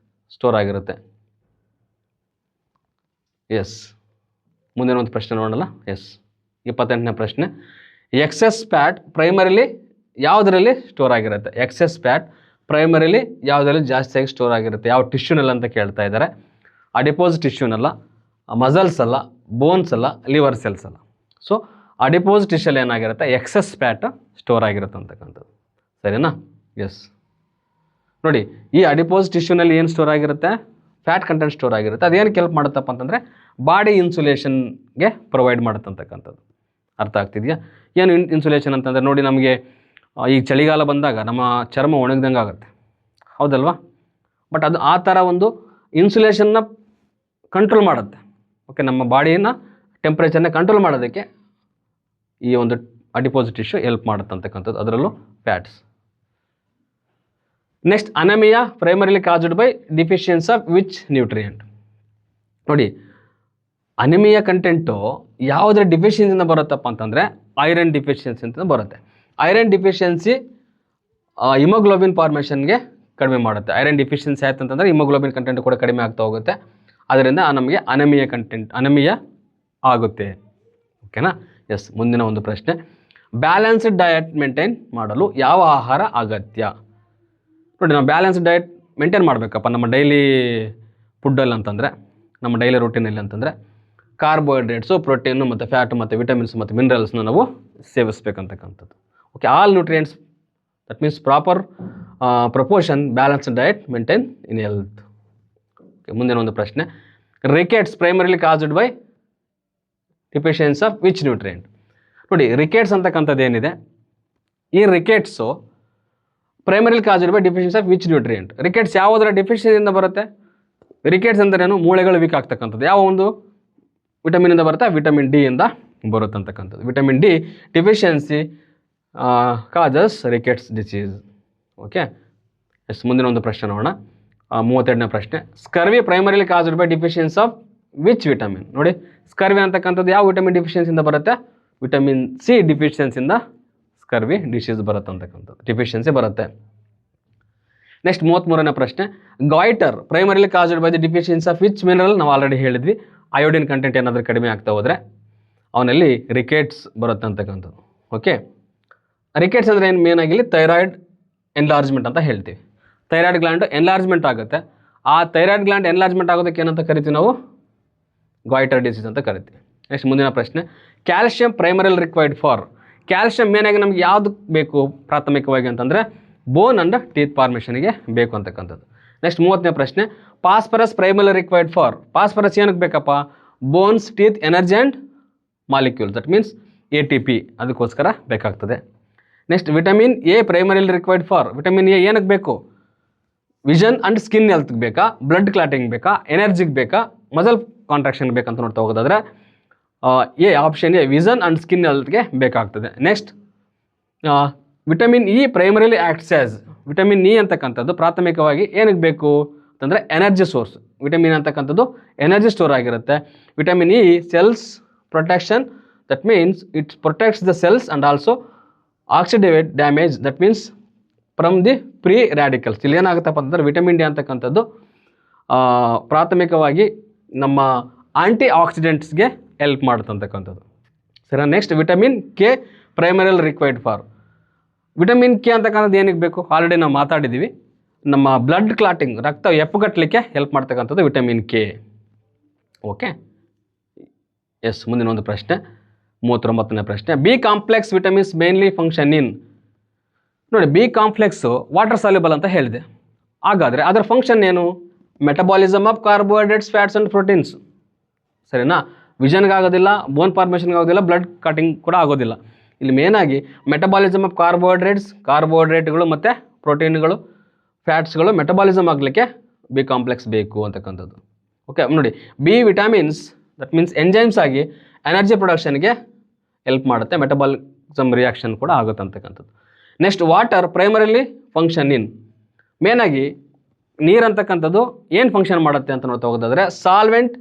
ಸ್ಟೋರ್ ಆಗಿರುತ್ತೆ. ಎಸ್, ಮುಂದಿನ ಒಂದು ಪ್ರಶ್ನೆ ನೋಡೋಣ. ಎಸ್, 28ನೇ ಪ್ರಶ್ನೆ, ಎಕ್ಸೆಸ್ ಫ್ಯಾಟ್ ಪ್ರೈಮರಿಲಿ ಯಾವುದರಲ್ಲಿ ಸ್ಟೋರ್ ಆಗಿರುತ್ತೆ? ಎಕ್ಸೆಸ್ ಫ್ಯಾಟ್ ಪ್ರೈಮರಿಲಿ ಯಾವುದರಲ್ಲಿ ಜಾಸ್ತಿಯಾಗಿ ಸ್ಟೋರ್ ಆಗಿರುತ್ತೆ? ಯಾವ ಟಿಶ್ಯೂನಲ್ಲಿ ಅಂತ ಕೇಳ್ತಾ ಇದ್ದಾರೆ. ಅಡಿಪೋಸ್ ಟಿಶ್ಯೂನಲ್ಲ, ಮಸಲ್ಸ್ ಅಲ್ಲ, ಬೋನ್ಸ್ ಅಲ್ಲ, ಲಿವರ್ ಸೆಲ್ಸ್ ಅಲ್ಲ. ಸೊ ಅಡಿಪೋಸ್ ಟಿಶ್ಯೂಲ್ಲಿ ಏನಾಗಿರುತ್ತೆ? ಎಕ್ಸೆಸ್ ಫ್ಯಾಟ್ ಸ್ಟೋರ್ ಆಗಿರುತ್ತೆ ಅಂತಕ್ಕಂಥದ್ದು, ಸರಿನಾ? ಎಸ್, ನೋಡಿ, ಈ ಅಡಿಪೋಸ್ ಟಿಶ್ಯೂನಲ್ಲಿ ಏನು ಸ್ಟೋರ್ ಆಗಿರುತ್ತೆ? ಫ್ಯಾಟ್ ಕಂಟೆಂಟ್ ಸ್ಟೋರ್ ಆಗಿರುತ್ತೆ. ಅದೇನಕ್ಕೆ ಹೆಲ್ಪ್ ಮಾಡುತ್ತಪ್ಪ ಅಂತಂದರೆ ಬಾಡಿ ಇನ್ಸುಲೇಷನ್ಗೆ ಪ್ರೊವೈಡ್ ಮಾಡುತ್ತೆ ಅಂತಕ್ಕಂಥದ್ದು. ಅರ್ಥ ಆಗ್ತಿದೆಯಾ? ಏನು ಇನ್ಸುಲೇಷನ್ ಅಂತಂದರೆ, ನೋಡಿ, ನಮಗೆ ಈಗ ಚಳಿಗಾಲ ಬಂದಾಗ ನಮ್ಮ ಚರ್ಮ ಒಣಗ್ದಂಗೆ ಆಗುತ್ತೆ, ಹೌದಲ್ವಾ? ಬಟ್ ಅದು ಆ ಥರ ಒಂದು ಇನ್ಸುಲೇಷನ್ನ ಕಂಟ್ರೋಲ್ ಮಾಡುತ್ತೆ. ಓಕೆ, ನಮ್ಮ ಬಾಡಿಯನ್ನು ಟೆಂಪ್ರೇಚರ್ನ ಕಂಟ್ರೋಲ್ ಮಾಡೋದಕ್ಕೆ ಈ ಒಂದು ಅಡಿಪೋಸ್ ಟಿಶ್ಯೂ ಹೆಲ್ಪ್ ಮಾಡುತ್ತೆ ಅಂತಕ್ಕಂಥದ್ದು, ಅದರಲ್ಲೂ fats. Next, anaemia primarily caused by deficiency of which nutrient? ನೋಡಿ, ಅನಿಮಿಯಾ ಕಂಟೆಂಟು ಯಾವುದರ ಡಿಫಿಷಿಯನ್ಸಿಂದ ಬರುತ್ತಪ್ಪ ಅಂತಂದರೆ ಐರನ್ ಡಿಫಿಷಿಯನ್ಸಿ ಅಂತ ಬರುತ್ತೆ. ಐರನ್ ಡಿಫಿಷಿಯನ್ಸಿ ಹಿಮೋಗ್ಲೋಬಿನ್ ಫಾರ್ಮೇಷನ್ಗೆ ಕಡಿಮೆ ಮಾಡುತ್ತೆ. ಐರನ್ ಡಿಫಿಷಿಯನ್ಸಿ ಆಯ್ತು ಅಂತಂದರೆ ಹಿಮೋಗ್ಲೋಬಿನ್ ಕಂಟೆಂಟ್ ಕೂಡ ಕಡಿಮೆ ಆಗ್ತಾ ಹೋಗುತ್ತೆ. ಅದರಿಂದ ನಮಗೆ ಅನಿಮಿಯಾ ಆಗುತ್ತೆ. ಓಕೆನಾ? ಎಸ್, ಮುಂದಿನ ಒಂದು ಪ್ರಶ್ನೆ, ಬ್ಯಾಲೆನ್ಸ್ಡ್ ಡಯಟ್ ಮೇಂಟೈನ್ ಮಾಡಲು ಯಾವ ಆಹಾರ ಅಗತ್ಯ? ನೋಡಿ, ನಾವು ಬ್ಯಾಲೆನ್ಸ್ಡ್ ಡಯಟ್ ಮೇಂಟೈನ್ ಮಾಡಬೇಕಪ್ಪ ನಮ್ಮ ಡೈಲಿ ಫುಡ್ಡಲ್ಲಿ ಅಂತಂದರೆ, ನಮ್ಮ ಡೈಲಿ ರೂಟೀನಲ್ಲಿ ಅಂತಂದರೆ ಕಾರ್ಬೋಹೈಡ್ರೇಟ್ಸು, ಪ್ರೋಟೀನು ಮತ್ತು ಫ್ಯಾಟು ಮತ್ತು ವಿಟಮಿನ್ಸ್ ಮತ್ತು ಮಿನರಲ್ಸ್ನ ನಾವು ಸೇವಿಸಬೇಕಂತಕ್ಕಂಥದ್ದು. Okay, all nutrients, that means proper proportion balanced diet maintain in health. Okay, ಮುಂದಿನ ಒಂದು ಪ್ರಶ್ನೆ, rickets primarily caused by deficiency of which nutrient? ನೋಡಿ, ರಿಕೆಟ್ಸ್ ಅಂತಕ್ಕಂಥದ್ದು ಏನಿದೆ, ಈ rickets primarily caused by deficiency of which nutrient? Rickets ಯಾವುದರ ಡಿಫಿಷಿಯನ್ಸಿಯಿಂದ ಬರುತ್ತೆ? ರಿಕೆಟ್ಸ್ ಅಂದ್ರೇನು? ಮೂಳೆಗಳು ವೀಕ್ ಆಗ್ತಕ್ಕಂಥದ್ದು. ಯಾವ ಒಂದು ವಿಟಮಿನಿಂದ ಬರುತ್ತೆ? ವಿಟಮಿನ್ ಡಿ ಇಂದ ಬರುತ್ತೆ ಅಂತಕ್ಕಂಥದ್ದು. Vitamin D deficiency causes rickets disease. Okay, yes, ಮುಂದಿನ ಒಂದು ಪ್ರಶ್ನೆ ನೋಡೋಣ. 32ನೇ ಪ್ರಶ್ನೆ, scurvy primarily caused by deficiency of which vitamin? ನೋಡಿ, ಸ್ಕರ್ವಿ ಅಂತಕ್ಕಂಥದ್ದು ಯಾವ ವಿಟಮಿನ್ ಡಿಫಿಷಿಯನ್ಸಿಂದ ಬರುತ್ತೆ? ವಿಟಮಿನ್ ಸಿ ಡಿಫಿಷಿಯನ್ಸಿಂದ ಸ್ಕರ್ವಿ ಡಿಸೀಸ್ ಬರುತ್ತೆ ಅಂತಕ್ಕಂಥದ್ದು, ಡಿಫಿಷಿಯನ್ಸಿ ಬರುತ್ತೆ. ನೆಕ್ಸ್ಟ್ 33ನೇ ಪ್ರಶ್ನೆ, goitre primarily caused by the deficiency of which mineral? ನಾವು ಆಲ್ರೆಡಿ ಹೇಳಿದ್ವಿ, ಅಯೋಡಿನ್ ಕಂಟೆಂಟ್ ಏನಾದರೂ ಕಡಿಮೆ ಆಗ್ತಾ ಹೋದರೆ ಅವನಲ್ಲಿ ರಿಕೆಟ್ಸ್ ಬರುತ್ತೆ ಅಂತಕ್ಕಂಥದ್ದು. ಓಕೆ, ರಿಕೆಟ್ಸ್ ಅಂದರೆ ಏನು? ಮೇನ್ ಆಗಿಲ್ಲಿ ಥೈರಾಯ್ಡ್ ಎನ್ಲಾರ್ಜ್ಮೆಂಟ್ ಅಂತ ಹೇಳ್ತೀವಿ. ಥೈರಾಯ್ಡ್ ಗ್ಲ್ಯಾಂಡ್ ಎನ್ಲಾರ್ಜ್ಮೆಂಟ್ ಆಗುತ್ತೆ. ಆ ಥೈರಾಯ್ಡ್ ಗ್ಲ್ಯಾಂಡ್ ಎನ್ಲಾರ್ಜ್ಮೆಂಟ್ ಆಗೋದಕ್ಕೆ ಏನಂತ ಕರಿತೀವಿ ನಾವು? ಗಾಯ್ಟರ್ ಡಿಸೀಸ್ ಅಂತ ಕರಿತೀವಿ. ನೆಕ್ಸ್ಟ್ ಮುಂದಿನ ಪ್ರಶ್ನೆ, calcium primarily required for? Calcium ಮೇನಾಗಿ ನಮ್ಗೆ ಯಾವುದಕ್ಕೆ ಬೇಕು ಪ್ರಾಥಮಿಕವಾಗಿ ಅಂತಂದರೆ ಬೋನ್ ಅಂಡ್ ಟೀತ್ ಫಾರ್ಮೇಷನ್ಗೆ ಬೇಕು ಅಂತಕ್ಕಂಥದ್ದು. ನೆಕ್ಸ್ಟ್ 30ನೇ ಪ್ರಶ್ನೆ, phosphorus primarily required for? Phosphorus ಏನಕ್ಕೆ ಬೇಕಪ್ಪ? Bones, teeth, energy and molecule, that means ATP, ಅದಕ್ಕೋಸ್ಕರ ಬೇಕಾಗ್ತದೆ. Next vitamin A primarily required for? Vitamin A ಏನಕ್ಕೆ ಬೇಕು? ವಿಷನ್ ಆ್ಯಂಡ್ ಸ್ಕಿನ್ ಹೆಲ್ತ್ಗೆ ಬೇಕಾ, ಬ್ಲಡ್ ಕ್ಲಾಟಿಂಗ್ ಬೇಕಾ, ಎನರ್ಜಿಗೆ ಬೇಕಾ, ಮಸಲ್ ಕಾಂಟ್ರಾಕ್ಷನ್ಗೆ ಬೇಕಂತ ನೋಡ್ತಾ ಹೋಗೋದಾದರೆ A, option A, vision and skin ಹೆಲ್ತ್ಗೆ ಬೇಕಾಗ್ತದೆ. Next vitamin E primarily acts as? Vitamin E ಅಂತಕ್ಕಂಥದ್ದು ಪ್ರಾಥಮಿಕವಾಗಿ ಏನಕ್ಕೆ ಬೇಕು ಅಂತಂದರೆ ಎನರ್ಜಿ ಸೋರ್ಸ್. ವಿಟಮಿನ್ ಅಂತಕ್ಕಂಥದ್ದು ಎನರ್ಜಿ ಸ್ಟೋರ್ ಆಗಿರುತ್ತೆ. Vitamin E cells protection, that means it protects the cells and also oxidate damage that means from the free radicals. ಇಲ್ಲಿ ಏನಾಗುತ್ತಪ್ಪ ಅಂತಂದರೆ ವಿಟಮಿನ್ ಡಿ ಅಂತಕ್ಕಂಥದ್ದು ಪ್ರಾಥಮಿಕವಾಗಿ ನಮ್ಮ ಆಂಟಿ ಆಕ್ಸಿಡೆಂಟ್ಸ್ಗೆ ಹೆಲ್ಪ್ ಮಾಡುತ್ತಂತಕ್ಕಂಥದ್ದು. ಸರಿ, next vitamin K primarily required for. Vitamin K ಅಂತಕ್ಕಂಥದ್ದು ಏನಕ್ಕೆ ಬೇಕು, ಆಲ್ರೆಡಿ ನಾವು ಮಾತಾಡಿದ್ದೀವಿ. ನಮ್ಮ ಬ್ಲಡ್ ಕ್ಲಾಟಿಂಗ್, ರಕ್ತ ಎಪ್ಪುಗಟ್ಟಲಿಕ್ಕೆ ಹೆಲ್ಪ್ ಮಾಡ್ತಕ್ಕಂಥದ್ದು ವಿಟಮಿನ್ ಕೆ. Okay, yes. ಮುಂದಿನ ಒಂದು ಪ್ರಶ್ನೆ, 39ನೇ ಪ್ರಶ್ನೆ. B complex vitamins mainly function in. ನೋಡಿ, ಬಿ ಕಾಂಪ್ಲೆಕ್ಸು ವಾಟರ್ ಸಾಲ್ಯುಬಲ್ ಅಂತ ಹೇಳಿದೆ. ಹಾಗಾದರೆ ಅದರ ಫಂಕ್ಷನ್ ಏನು? Metabolism of carbohydrates, fats and proteins. ಸರಿನಾ? ವಿಷನ್ಗೆ ಆಗೋದಿಲ್ಲ, ಬೋನ್ ಫಾರ್ಮೇಷನ್ಗೆ ಆಗೋದಿಲ್ಲ, ಬ್ಲಡ್ ಕಟಿಂಗ್ ಕೂಡ ಆಗೋದಿಲ್ಲ. ಇಲ್ಲಿ ಮೇನಾಗಿ ಮೆಟಬಾಲಿಸಮ್ ಆಫ್ ಕಾರ್ಬೋಹೈಡ್ರೇಟ್ಗಳು ಮತ್ತು ಪ್ರೋಟೀನ್ಗಳು, ಫ್ಯಾಟ್ಸ್ಗಳು ಮೆಟಬಾಲಿಸಮ್ ಆಗಲಿಕ್ಕೆ ಬಿ ಕಾಂಪ್ಲೆಕ್ಸ್ ಬೇಕು ಅಂತಕ್ಕಂಥದ್ದು. ಓಕೆ, ನೋಡಿ, B vitamins that means enzymes ಆಗಿ ಎನರ್ಜಿ ಪ್ರೊಡಕ್ಷನ್ಗೆ ಹೆಲ್ಪ್ ಮಾಡುತ್ತೆ, ಮೆಟಬಾಲಿಸಮ್ ರಿಯಾಕ್ಷನ್ ಕೂಡ ಆಗುತ್ತೆ ಅಂತಕ್ಕಂಥದ್ದು. Next water primarily function in. ಮೇನಾಗಿ ನೀರು ಅಂತಕ್ಕಂಥದ್ದು ಏನು ಫಂಕ್ಷನ್ ಮಾಡುತ್ತೆ ಅಂತ ನೋಡ್ತಾ ಹೋಗೋದಾದರೆ solvent.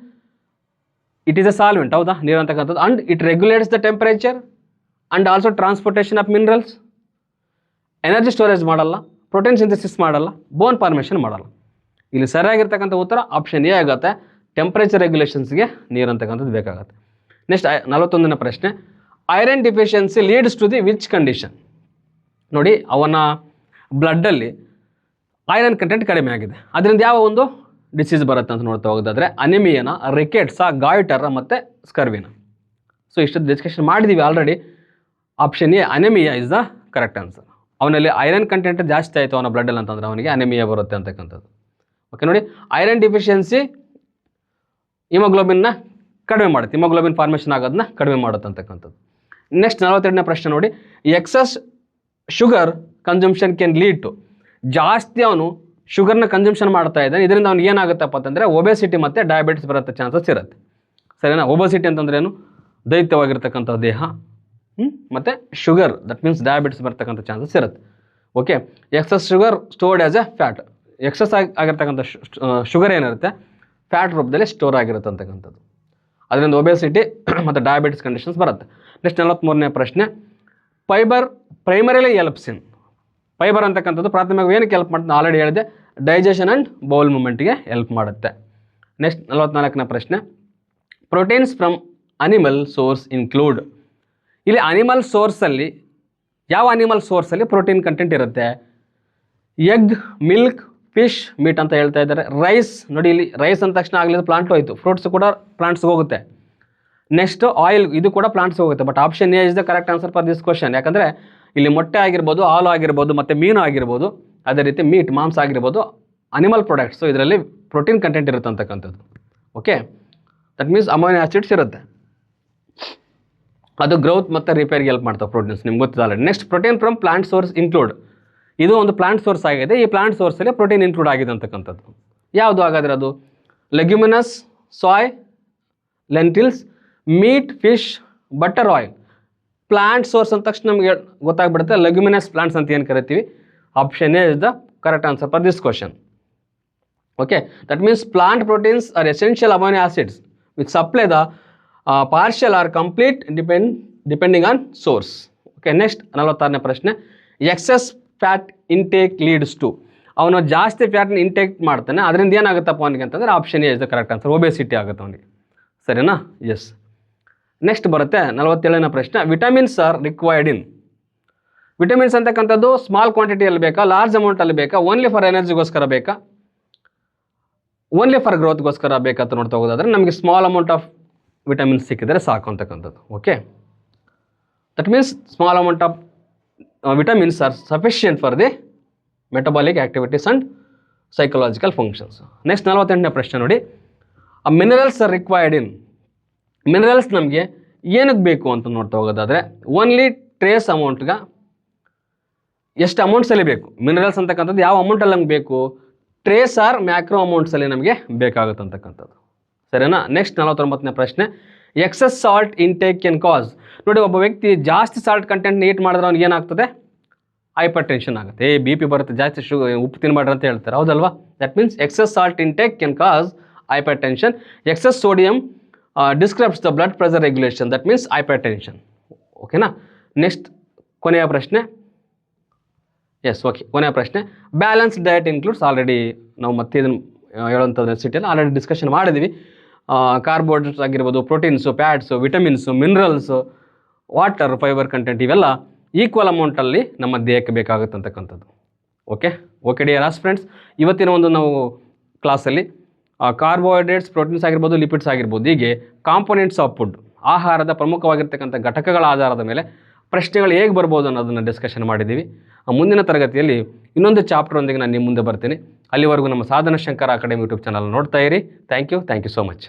It is a solvent, ಹೌದಾ? ನೀರು ಅಂತಕ್ಕಂಥದ್ದು. And it regulates the temperature and also transportation of minerals. Energy storage ಮಾಡಲ್ಲ, ಪ್ರೋಟೀನ್ ಸಿಂಥಸಿಸ್ ಮಾಡಲ್ಲ, ಬೋನ್ ಫಾರ್ಮೇಷನ್ ಮಾಡಲ್ಲ. ಇಲ್ಲಿ ಸರಿಯಾಗಿರ್ತಕ್ಕಂಥ ಉತ್ತರ ಆಪ್ಷನ್ ಎ ಆಗುತ್ತೆ. ಟೆಂಪರೇಚರ್ ರೆಗ್ಯುಲೇಷನ್ಸ್ಗೆ ನೀರು ಅಂತಕ್ಕಂಥದ್ದು ಬೇಕಾಗುತ್ತೆ. ನೆಕ್ಸ್ಟ್ 41ನೇ ಪ್ರಶ್ನೆ. Iron deficiency leads to the which condition. ನೋಡಿ, ಅವನ ಬ್ಲಡ್ಡಲ್ಲಿ ಐರನ್ ಕಂಟೆಂಟ್ ಕಡಿಮೆ ಆಗಿದೆ, ಅದರಿಂದ ಯಾವ ಒಂದು ಡಿಸೀಸ್ ಬರುತ್ತೆ ಅಂತ ನೋಡ್ತಾ ಹೋಗೋದಾದರೆ ಅನಿಮಿಯನ, ರಿಕೆಟ್ಸಾ, ಗಾಯ್ಟರ ಮತ್ತು ಸ್ಕರ್ವಿನ. ಸೊ ಇಷ್ಟೊಂದು ಡಿಸ್ಕಷನ್ ಮಾಡಿದ್ದೀವಿ already. Option A anaemia is the correct answer. ಅವನಲ್ಲಿ ಐರನ್ ಕಂಟೆಂಟ್ ಜಾಸ್ತಿ ಆಯಿತು ಅವನ ಬ್ಲಡ್ಡಲ್ಲಿ ಅಂತಂದರೆ ಅವನಿಗೆ ಅನಿಮಿಯಾ ಬರುತ್ತೆ ಅಂತಕ್ಕಂಥದ್ದು. ಓಕೆ, ನೋಡಿ, ಐರನ್ ಡಿಫಿಷಿಯನ್ಸಿ ಹಿಮೋಗ್ಲೋಬಿನ್ನ ಕಡಿಮೆ ಮಾಡುತ್ತೆ, ಹಿಮೋಗ್ಲೋಬಿನ್ ಫಾರ್ಮೇಷನ್ ಆಗೋದನ್ನ ಕಡಿಮೆ ಮಾಡುತ್ತೆ ಅಂತಕ್ಕಂಥದ್ದು. ನೆಕ್ಸ್ಟ್ 42ನೇ ಪ್ರಶ್ನೆ ನೋಡಿ. Excess sugar consumption can lead to. ಜಾಸ್ತಿ ಅವನು ಶುಗರ್ನ ಕನ್ಸಂಪ್ಷನ್ ಮಾಡ್ತಾ ಇದ್ದಾನೆ, ಇದರಿಂದ ಅವ್ನಿಗೆ ಏನಾಗುತ್ತಪ್ಪ ಅಂತಂದರೆ ಒಬೆಸಿಟಿ ಮತ್ತು ಡಯಾಬಿಟಿಸ್ ಬರುತ್ತೆ ಚಾನ್ಸಸ್ ಇರುತ್ತೆ. ಸರಿನಾ? ಒಬೆಸಿಟಿ ಅಂತಂದ್ರೆ ಏನು? ದೈತ್ಯವಾಗಿರ್ತಕ್ಕಂಥ ದೇಹ, ಮತ್ತು ಶುಗರ್ ದಟ್ ಮೀನ್ಸ್ ಡಯಾಬಿಟಿಸ್ ಬರ್ತಕ್ಕಂಥ ಚಾನ್ಸಸ್ ಇರುತ್ತೆ. Okay, excess sugar stored as a fat. Excess ಆಗಿರ್ತಕ್ಕಂಥ ಶುಗರ್ ಏನಿರುತ್ತೆ ಫ್ಯಾಟ್ ರೂಪದಲ್ಲಿ ಸ್ಟೋರ್ ಆಗಿರುತ್ತೆ ಅಂತಕ್ಕಂಥದ್ದು. ಅದರಿಂದ ಒಬೆಸಿಟಿ ಮತ್ತು ಡಯಾಬಿಟಿಸ್ ಕಂಡೀಷನ್ಸ್ ಬರುತ್ತೆ. ನೆಕ್ಸ್ಟ್ 43ನೇ ಪ್ರಶ್ನೆ. Fibre primarily helps in. ಫೈಬರ್ ಅಂತಕ್ಕಂಥದ್ದು ಪ್ರಾಥಮಿಕವಾಗಿ ಏನಕ್ಕೆ ಹೆಲ್ಪ್ ಮಾಡುತ್ತೆ? ಆಲ್ರೆಡಿ ಹೇಳಿದೆ, ಡೈಜೆಷನ್ ಆ್ಯಂಡ್ ಬೌಲ್ ಮೂಮೆಂಟ್ಗೆ ಹೆಲ್ಪ್ ಮಾಡುತ್ತೆ. ನೆಕ್ಸ್ಟ್ 44ನೇ ಪ್ರಶ್ನೆ. Proteins from animal source include. ಇಲ್ಲಿ ಅನಿಮಲ್ ಸೋರ್ಸಲ್ಲಿ ಯಾವ ಅನಿಮಲ್ ಸೋರ್ಸಲ್ಲಿ ಪ್ರೋಟೀನ್ ಕಂಟೆಂಟ್ ಇರುತ್ತೆ? ಎಗ್, ಮಿಲ್ಕ್, ಫಿಶ್, ಮೀಟ್ ಅಂತ ಹೇಳ್ತಾ ಇದ್ದಾರೆ. ರೈಸ್, ನೋಡಿ ಇಲ್ಲಿ ರೈಸ್ ಅಂದ ತಕ್ಷಣ ಆಗಲಿಲ್ಲ ಪ್ಲಾಂಟ್ ಹೋಯಿತು, ಫ್ರೂಟ್ಸ್ ಕೂಡ ಪ್ಲಾಂಟ್ಸ್ಗೆ ಹೋಗುತ್ತೆ. ನೆಕ್ಸ್ಟ್ ಆಯಿಲ್, ಇದು ಕೂಡ ಪ್ಲಾಂಟ್ಸ್ಗೆ ಹೋಗುತ್ತೆ. But option A is the correct answer for this question. ಯಾಕಂದರೆ ಇಲ್ಲಿ ಮೊಟ್ಟೆ ಆಗಿರ್ಬೋದು, ಹಾಲು ಆಗಿರ್ಬೋದು, ಮತ್ತು ಮೀನು ಆಗಿರ್ಬೋದು, ಅದೇ ರೀತಿ ಮೀಟ್, ಮಾಂಸ ಆಗಿರ್ಬೋದು, ಅನಿಮಲ್ ಪ್ರಾಡಕ್ಟ್ಸು ಇದರಲ್ಲಿ ಪ್ರೋಟೀನ್ ಕಂಟೆಂಟ್ ಇರುತ್ತೆ ಅಂತಕ್ಕಂಥದ್ದು. Okay, that means amino acids ಇರುತ್ತೆ, ಅದು ಗ್ರೋತ್ ಮತ್ತು ರಿಪೇರ್ಗೆ ಹೆಲ್ಪ್ ಮಾಡ್ತಾವೆ ಪ್ರೋಟೀನ್ಸ್, ನಿಮ್ಗೆ ಗೊತ್ತಿಲ್ಲ. Next protein from plant source include. ಇದು ಒಂದು ಪ್ಲಾಂಟ್ ಸೋರ್ಸ್ ಆಗಿದೆ, ಈ ಪ್ಲಾಂಟ್ ಸೋರ್ಸಲ್ಲಿ ಪ್ರೋಟೀನ್ ಇನ್ಕ್ಲೂಡ್ ಆಗಿದೆ ಅಂತಕ್ಕಂಥದ್ದು. ಯಾವುದು ಹಾಗಾದರೆ ಅದು? Leguminous, soy, lentils, meat, fish, butter, oil. Plant source ಅಂದ ತಕ್ಷಣ ನಮಗೆ ಗೊತ್ತಾಗ್ಬಿಡುತ್ತೆ ಲೆಗ್ಯುಮಿನಸ್ ಪ್ಲಾಂಟ್ಸ್ ಅಂತ ಏನು ಕರಿತೀವಿ. Option A is the correct answer for this question. Okay, that means plant proteins are essential amino acids which supply the partial or complete depending on source. Okay, next 46ನೇ ಪ್ರಶ್ನೆ. Excess fat intake leads to. ಅವನು ಜಾಸ್ತಿ ಫ್ಯಾಟ್ನ intake ಮಾಡ್ತಾನೆ, ಅದರಿಂದ ಏನಾಗುತ್ತಪ್ಪ ಅವನಿಗೆ ಅಂತಂದರೆ option A is the correct answer. Obesity ಆಗುತ್ತೆ ಅವನಿಗೆ. ಸರಿನಾ? ಎಸ್. ನೆಕ್ಸ್ಟ್ ಬರುತ್ತೆ 47ನೇ ಪ್ರಶ್ನೆ. ವಿಟಮಿನ್ಸ್ ಆರ್ ರಿಕ್ವೈರ್ಡ್ ಇನ್. ವಿಟಮಿನ್ಸ್ ಅಂತಕ್ಕಂಥದ್ದು ಸ್ಮಾಲ್ ಕ್ವಾಂಟಿಟಿಯಲ್ಲಿ ಬೇಕಾ, ಲಾರ್ಜ್ ಅಮೌಂಟಲ್ಲಿ ಬೇಕಾ, ಓನ್ಲಿ ಫಾರ್ ಎನರ್ಜಿಗೋಸ್ಕರ ಬೇಕಾ, ಓನ್ಲಿ ಫಾರ್ ಗ್ರೋತ್ಗೋಸ್ಕರ ಬೇಕಂತ ನೋಡ್ತಾ ಹೋಗೋದಾದ್ರೆ ನಮಗೆ ಸ್ಮಾಲ್ ಅಮೌಂಟ್ ಆಫ್ ವಿಟಮಿನ್ಸ್ ಸಿಕ್ಕಿದರೆ ಸಾಕು ಅಂತಕ್ಕಂಥದ್ದು. Okay, that means small amount of vitamins are sufficient for the metabolic activities and psychological functions. Next 48ನೇ ಪ್ರಶ್ನೆ ನೋಡಿ. Minerals are required in. Minerals ನಮಗೆ ಏನಕ್ಕೆ ಬೇಕು ಅಂತ ನೋಡ್ತಾ ಹೋಗೋದಾದರೆ ಓನ್ಲಿ ಟ್ರೇಸ್ ಅಮೌಂಟ್ಗೆ ಎಷ್ಟು ಅಮೌಂಟ್ಸಲ್ಲಿ ಬೇಕು. ಮಿನರಲ್ಸ್ ಅಂತಕ್ಕಂಥದ್ದು ಯಾವ ಅಮೌಂಟಲ್ಲಿ ನಮ್ಗೆ ಬೇಕು? ಟ್ರೇಸ್ ಆರ್ ಮ್ಯಾಕ್ರೋ ಅಮೌಂಟ್ಸಲ್ಲಿ ನಮಗೆ ಬೇಕಾಗುತ್ತೆ ಅಂತಕ್ಕಂಥದ್ದು. ಸರಿನಾ? ನೆಕ್ಸ್ಟ್ 49ನೇ ಪ್ರಶ್ನೆ. Excess salt intake can cause. ನೋಡಿ, ಒಬ್ಬ ವ್ಯಕ್ತಿ ಜಾಸ್ತಿ ಸಾಲ್ಟ್ ಕಂಟೆಂಟ್ನ ಈಟ್ ಮಾಡಿದ್ರೆ ಅವ್ನಿಗೆ ಏನಾಗ್ತದೆ? ಹೈಪರ್ ಟೆನ್ಷನ್ ಆಗುತ್ತೆ, BP ಬರುತ್ತೆ, ಜಾಸ್ತಿ ಉಪ್ಪು ತಿನ್ನಬೇಡ್ರಿ ಅಂತ ಹೇಳ್ತಾರೆ, ಹೌದಲ್ವಾ? That means excess salt intake can cause hypertension. Excess sodium describes the blood pressure regulation, that means hypertension. ಓಕೆನಾ? ನೆಕ್ಸ್ಟ್ ಕೊನೆಯ ಪ್ರಶ್ನೆ, ಎಸ್ ಓಕೆ, ಕೊನೆಯ ಪ್ರಶ್ನೆ, ಬ್ಯಾಲೆನ್ಸ್ ಡಯಟ್ ಇನ್ಕ್ಲೂಡ್ಸ್, ಆಲ್ರೆಡಿ ನಾವು ಮತ್ತೆ ಇದನ್ನು ಹೇಳುವಂಥದ್ದು ನೆಸಿಟಿಯಲ್ಲಿ ಆಲ್ರೆಡಿ ಡಿಸ್ಕಷನ್ ಮಾಡಿದ್ವಿ. ಕಾರ್ಬೋಹೈಡ್ರೇಟ್ಸ್ ಆಗಿರ್ಬೋದು, proteins, fats, vitamins, minerals, water, fibre content ಇವೆಲ್ಲ ಈಕ್ವಲ್ ಅಮೌಂಟಲ್ಲಿ ನಮ್ಮ ದೇಹಕ್ಕೆ ಬೇಕಾಗುತ್ತೆ ಅಂತಕ್ಕಂಥದ್ದು. ಓಕೆ ಡಿಯರ್ ಫ್ರೆಂಡ್ಸ್, ಇವತ್ತಿನ ಒಂದು ನಾವು ಕ್ಲಾಸಲ್ಲಿ ಕಾರ್ಬೋಹೈಡ್ರೇಟ್ಸ್, ಪ್ರೋಟೀನ್ಸ್ ಆಗಿರ್ಬೋದು, ಲಿಪಿಡ್ಸ್ ಆಗಿರ್ಬೋದು, ಹೀಗೆ ಕಾಂಪೊನೆಂಟ್ಸ್ ಆಫ್ ಫುಡ್, ಆಹಾರದ ಪ್ರಮುಖವಾಗಿರ್ತಕ್ಕಂಥ ಘಟಕಗಳ ಆಧಾರದ ಮೇಲೆ ಪ್ರಶ್ನೆಗಳು ಹೇಗೆ ಬರ್ಬೋದು ಅನ್ನೋದನ್ನು ಡಿಸ್ಕಷನ್ ಮಾಡಿದ್ದೀವಿ. ಮುಂದಿನ ತರಗತಿಯಲ್ಲಿ ಇನ್ನೊಂದು ಚಾಪ್ಟರ್ನೊಂದಿಗೆ ನಾನು ನಿಮ್ಮ ಮುಂದೆ ಬರ್ತೀನಿ. ಅಲ್ಲಿವರೆಗೂ ನಮ್ಮ ಸಾಧನ ಶಂಕರ ಅಕಾಡೆಮಿ ಯೂಟ್ಯೂಬ್ ಚಾನಲ್ ನೋಡ್ತಾ ಇರಿ. Thank you so much.